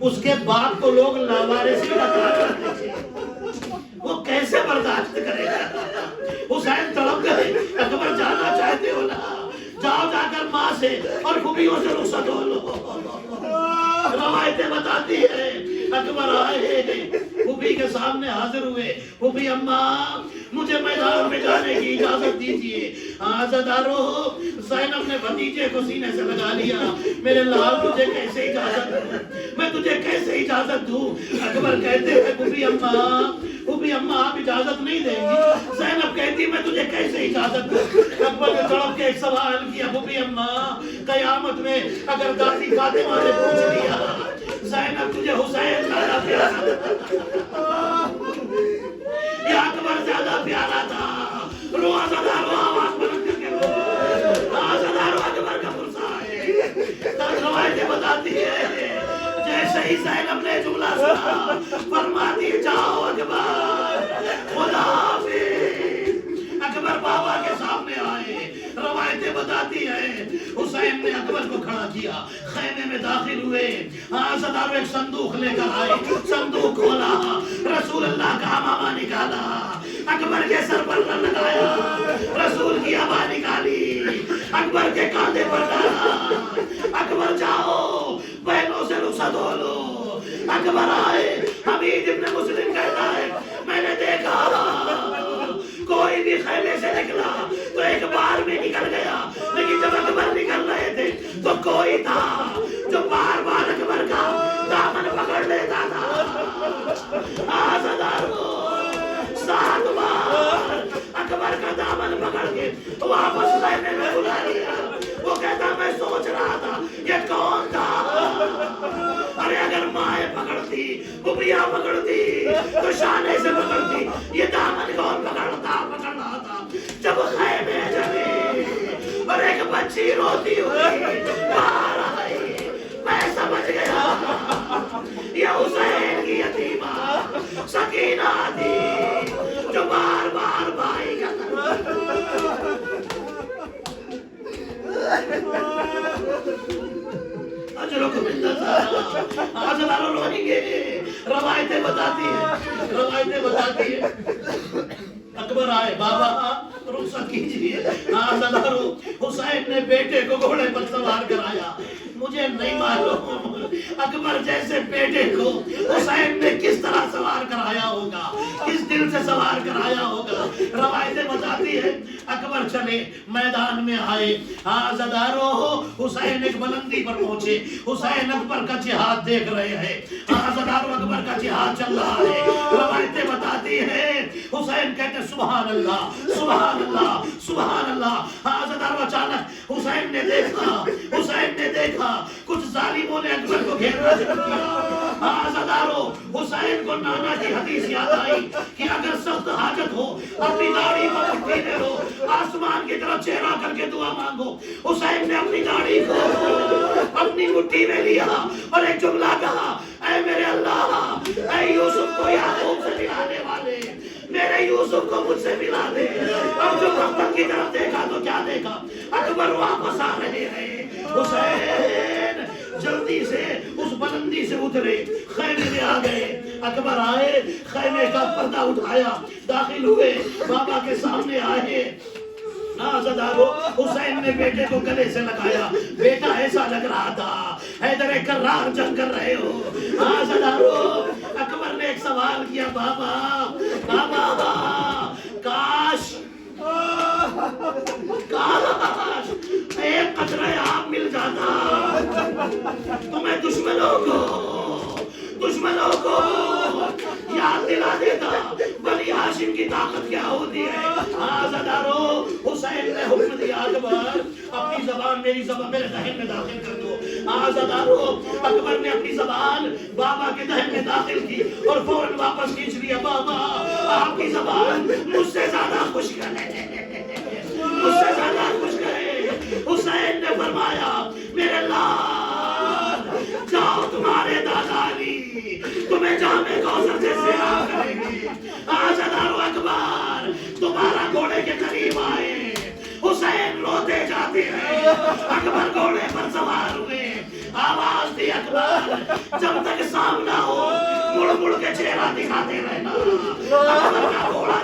اس کے باپ کو لوگ لاوارث کا برداشت کرے گا؟ حسین تڑپ گئے، اکبر جانا چاہتے ہو نا، جاؤ جا کر ماں سے اور پھوپھیوں سے رخصت ہو لو۔ روایتیں بتاتی ہے اکبر آئے، پھوپھی کے سامنے حاضر ہوئے، پھوپھی اماں مجھے میدان میں جانے کی اجازت دیجیے۔ عزادارو، زینب نے بھتیجے کو سینے سے لگا لیا، میرے لال تجھے کیسے اجازت دوں، میں تجھے کیسے اجازت دوں؟ اکبر کہتے ہیں پھوپھی اماں آپ اجازت نہیں دیں گی۔ زینب کہتی میں تجھے کیسے اجازت دوں؟ اکبر نے تڑپ کے ایک سوال کیا، پھوپھی اماں قیامت میں اگر دادی فاطمہ نے پوچھ لیا زینب تجھے حسین زیادہ پیارا یا اکبر زیادہ پیارا تھا، رو عزادارو آواز بلند کر کے رو، عزادارو اکبر کا پرسا ہے۔ روایتیں بتاتی ہے جیسے ہی زینب نے جملہ سنا فرماتی جاؤ اکبر خدا حافظ۔ اکبر بابا کے سامنے آئے، روایتیں بتاتی ہیں حسین نے اکبر کو کھڑا کیا، خیمے میں داخل ہوئے، عزادارو ایک صندوق لے کر آئے، صندوق کھولا، رسول اللہ کا امامہ نکالا، اکبر کے سر پر لگایا، رسول کی ابا نکالی، اکبر کے کاندھے پر ڈالا، اکبر جاؤ بہنوں سے رخصت ہو لو۔ اکبر آئے، حمید ابن مسلم کہتا ہے میں نے دیکھا کوئی بھی خیمے سے نکلا تو ایک بار میں نکل گیا، لیکن جب اکبر نکل رہے تھے تو کوئی تھا جو بار بار اکبر کا دامن پکڑ لیتا تھا۔ عزادارو 7 بار اکبر کا دامن پکڑ کے واپس خیمے میں بلا لیا۔ وہ کہتا میں سوچ رہا تھا یہ کون تھا، ارے اگر مائیں پکڑتی پھوپھیاں پکڑتی تو شانے سے پکڑتی، یہ دامن کون پکڑ رہا تھا؟ جب خیمے جلی اور ایک بچی روتی ہوئی باہر آئی، میں سمجھ گیا یہ حسین کی یتیمہ سکینہ تھی جو بار بار بھائی کا اجرکم انتظار۔ عزادارو روئیں گے، روایتیں بتاتی ہے اکبر آئے، بابا رخصت کیجیے۔ عزادارو حسین نے بیٹے کو گھوڑے پر سوار کرایا، مجھے نہیں معلوم اکبر جیسے بیٹے کو حسین نے کس طرح سوار کرایا ہوگا، کس دل سے سوار کرایا ہوگا۔ روایتیں بتاتی ہے اکبر چلے، میدان میں آئے، عزادارو حسین ایک بلندی پر پہنچے، حسین اکبر کا جہاد دیکھ رہے ہیں، عزادارو اکبر کا جہاد چل رہا ہے۔ روایتیں بتاتی ہے حسین کہتے سبحان اللہ سبحان اللہ سبحان اللہ۔ عزادارو اچانک حسین نے دیکھا کچھ ظالموں نے اکبر کو گھیرنا شروع کیا۔ عزادارو حسین کو نانا کی حدیث یاد آئی کہ اگر سخت حاجت ہو اپنی داڑھی کو مٹھی میں لو، آسمان کی طرف چہرہ کر کے دعا مانگو۔ حسین نے اپنی داڑھی کو اپنی مٹھی میں لیا اور ایک جملہ کہا، اے میرے اللہ، اے یوسف کو یعقوب سے ملانے والے، میرے یوسف کو مجھ سے ملا دے۔ اب جو محمد کی طرف دیکھا تو کیا دیکھا، اکبر واپس آ رہے ہیں۔ حسین جلدی سے اس بلندی سے اترے، خیمے میں آ گئے، اکبر آئے، خیمے کا پردہ اٹھایا، داخل ہوئے، بابا کے سامنے آئے۔ عزادارو حسین نے بیٹے کو گلے سے لگایا، بیٹا ایسا لگ رہا تھا حیدر کرار جنگ کر رہے ہو۔ عزادارو اکبر نے ایک سوال کیا، بابا کاش ایک قطرہ آب مل جاتا، تمہیں دشمنوں کو یاد دلا دیتا بنی ہاشم کی طاقت کیا ہوتی ہے۔ عزادارو حسین نے حکم دیا، اکبر اپنی زبان میری زبان میرے دہن میں داخل کر دو۔ عزادارو اکبر نے اپنی زبان بابا کے دہن میں داخل کی اور فوراً واپس کھینچ لیا۔ بابا آپ کی زبان مجھ سے زیادہ خشک ہے، مجھ سے زیادہ خشک ہے۔ حسین نے فرمایا، میرے لال جاؤ، تمہارے دادا علی تمہیں جامع کوثر سے سیراب کریں گے۔ عزادارو اکبر دوبارہ گھوڑے کے قریب آئے، حسین روتے جاتے ہیں، اکبر گھوڑے پر سوار ہوئے، آواز دی اکبر جب تک سامنا ہو مڑ مڑ کے چہرہ دکھاتے رہنا۔ اکبر کا گھوڑا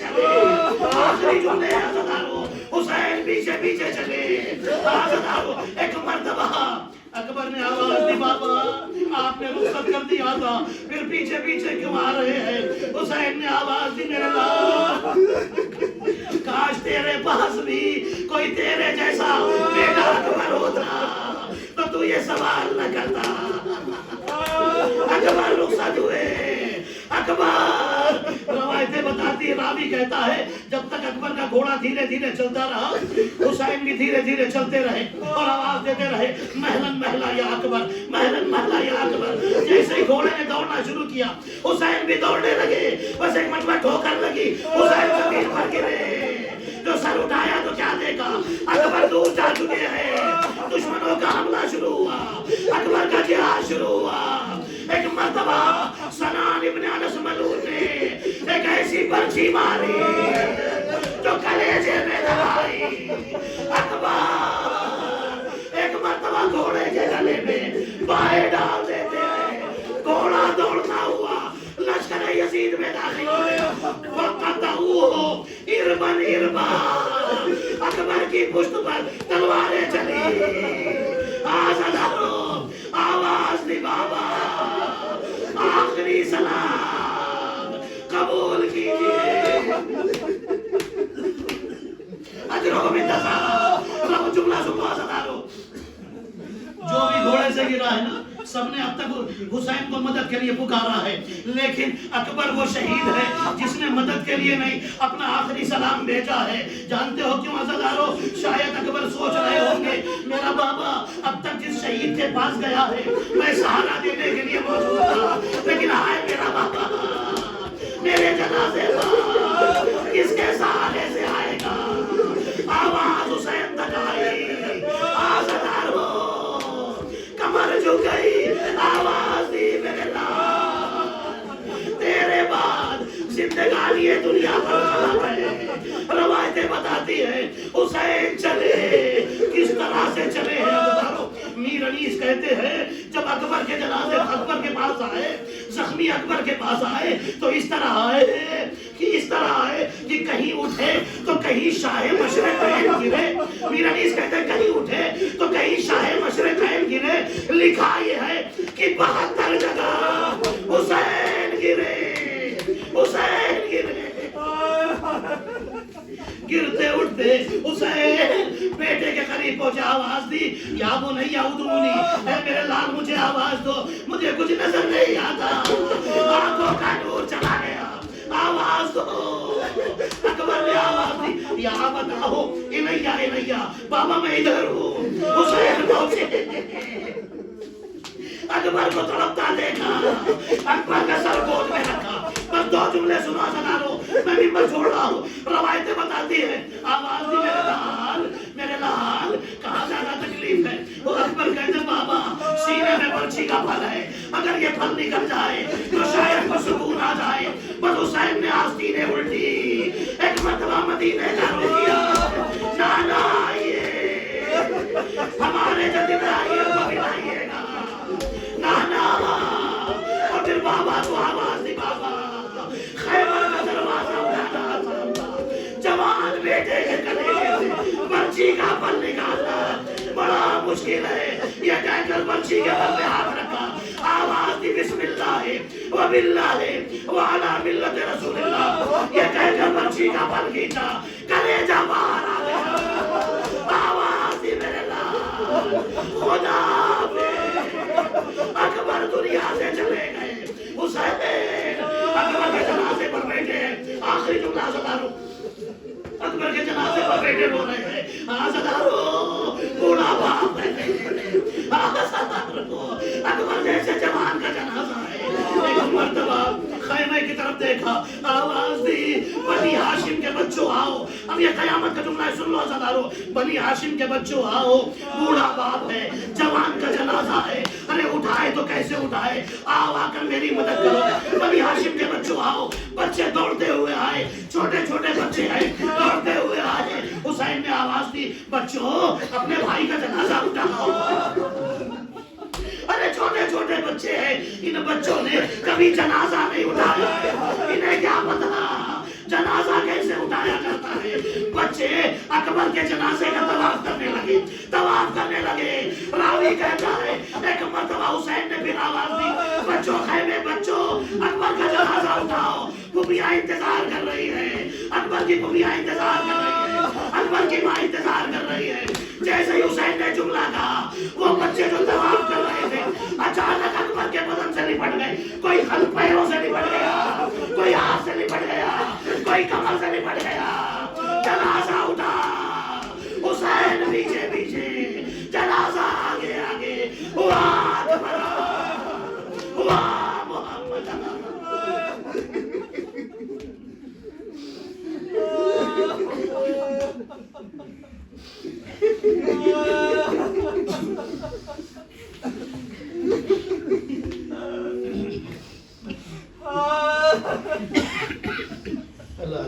چلے. آخری جملے عزادارو حسین پیچھے پیچھے چلے. عزادارو ایک مرتبہ اکبر نے آواز دی بابا آپ نے رخصت کر دیا تھا پھر پیچھے پیچھے کیوں آ رہے ہیں. حسین نے آواز دی میرے لال کاش تیرے پاس بھی کوئی تیرے جیسا بیٹا اکبر ہوتا تو تو یہ سوال نہ کرتا. اکبر رخصت ہوئے. اکبر روایتیں بتاتی راوی کہتا ہے جب تک اکبر کا گھوڑا دھیرے دھیرے چلتا رہا حسین بھی دھیرے دھیرے چلتے رہے اور آواز دیتے رہے مہلن مہلا یا اکبر مہلن مہلا یا اکبر. جیسے ہی گھوڑے نے دوڑنا شروع کیا حسین بھی دوڑنے لگے. بس ایک مرتبہ ٹھوکر لگی حسین زمین پر گرے. جو سر اٹھایا تو کیا دیکھا اکبر دور جا چکے ہیں. دشمنوں کا حملہ شروع ہوا. اکبر کا جہاد شروع ہوا. ایک مرتبہ سنان ابن انس ملعون نے ایک ایسی برچی ماری جو کلیجے میں دبائی. اکبر ایک مرتبہ گھوڑے کے گلے میں بائیں ڈال دیتے ہیں. گھوڑا دوڑتا ہوا لشکر یزید میں داخل ہوئے. وقتہو اربن اربا اکبر کی پشت پر تلواریں چلی. عزادارو آواز دی بابا آخری سلام قبول کیجئے. اجرکم انتظار رب جملہ سنو. عزادارو جو بھی گھوڑے سے گرا ہے نا سب نے اب تک حسین کو مدد کے لیے پکارا ہے لیکن اکبر وہ شہید ہے جس نے مدد کے لیے نہیں اپنا آخری سلام بھیجا ہے. جانتے ہو کیوں عزادارو؟ شاید اکبر سوچ رہے ہوں گے میرا بابا اب تک جس شہید کے پاس گیا ہے میں سہارا دینے کے لیے موجود تھا لیکن آئے میرا بابا میرے جنازے پر کس کے سہارے سے آئے گا. آواز حسین تک آئی. عزادارو کمر جھک گئی. آواز دی میرے لال تیرے بعد زندگانی دنیا پر خراب ہے. روایتیں بتاتی ہیں حسین چلے کس طرح سے چلے ہیں. عزادارو میر انیس کہتے ہیں جب اکبر کے جنازے اکبر کے پاس آئے زخمی اکبر کے پاس آئے تو اس طرح آئے کہ کہیں اٹھے تو کہیں شاہ مشرقین گرے. میر انیس کہتے ہیں کہیں اٹھے تو کہیں شاہ مشرقین گرے. لکھا یہ ہے کہ 72 جگہ حسین گرے. حسین گرے. گرتے اٹھتے حسین بیٹے کے قریب پہنچے. آواز دی یا بنی ادعونی اے میرے لال مجھے آواز دو مجھے کچھ نظر نہیں آتا. آنکھوں کا نور چلا گیا. آواز دو. اکبر نے آواز دی یا بتاؤ الیہ الیہ بابا میں ادھر ہوں. حسین پہنچے. اکبر کو تڑپتا دیکھا. اکبر کا سر گود میں رکھا. بس 2 جملے سنو عزادارو میں ممبر چھوڑ رہا ہوں. روایتیں بتاتی ہیں آواز دی میرے لال کہاں زیادہ تکلیف ہے. وہ اکبر کہتے بابا سینے میں برچی کا پھل ہے اگر یہ پھل نکل جائے تو شاید کو سکون آ جائے. بس حسین نے آستینیں الٹی. ایک مرتبہ مدینے کا رخ کیا. نانا آئیے ہمارے جدید آئیے کو ملائیے گا نانا. اور پھر بابا کو آواز دی بابا خیبر کا دروازہ اٹھانا آسان تھا. جوان بیٹے کے کلیجے سے برچی کا پھل نکالنا بڑا مشکل ہے. یہ کہہ کر برچی کے پھل پہ ہاتھ رکھا. آواز دی بسم اللہ و باللہ و علی ملت رسول اللہ. یہ کہہ کر برچی کا پھل کھینچا. کلیجہ باہر آ گیا. آواز دی میرے لال خدا اکبر دنیا سے چلے گئے. حسین اکبر کے جنازے پر بیٹھے. آخری جملہ عزادارو اکبر کے جنازے پر بیٹھے رو رہے ہیں. عزادارو بوڑھا باپ ہے. عزادارو اکبر جیسے جوان کا جنازہ ہے. ایک مرتبہ خیمے کی طرف دیکھا. آواز دی بنی ہاشم کے بچوں آؤ. اب یہ قیامت کا جملہ ہے سن لو عزادارو. بنی ہاشم کے بچوں آؤ. بوڑھا باپ ہے جوان کا جنازہ ہے. ارے اٹھائے تو کیسے اٹھائے. آؤ آ کر میری مدد کرو. بنی ہاشم کے بچوں آؤ. بچے دوڑتے ہوئے آئے. چھوٹے چھوٹے بچے ہیں دوڑتے ہوئے آئے. حسین نے آواز دی بچوں اپنے بھائی کا جنازہ اٹھاؤ. ارے چھوٹے چھوٹے بچے ہیں ان بچوں نے کبھی جنازہ نہیں اٹھایا. انہیں کیا پتا جنازہ کے رونے لگے. راوی کہتا ہے ایک مرتبہ حسین نے پھر آواز دی, بچوں خیمے بچوں, اکبر کا جنازہ اٹھاؤ. پھوپھیاں انتظار کر رہی ہے, اکبر کی پھوپھیاں انتظار کر رہی ہے, اکبر کی ماں انتظار کر رہی ہے. جیسے ہی حسین نے جملہ کہا, وہ بچے جو طواف کر رہے تھے اچانک اکبر کے بدن سے لپٹ گئے. کوئی خلق پیروں سے لپٹ گیا, کوئی ہاتھ سے لپٹ گیا, کوئی کمر سے لپٹ گیا. جنازہ اٹھا, حسین پیچھے پیچھے, جنازہ آگے آگے. ہوا اکبر, ہوا محمد. اللہ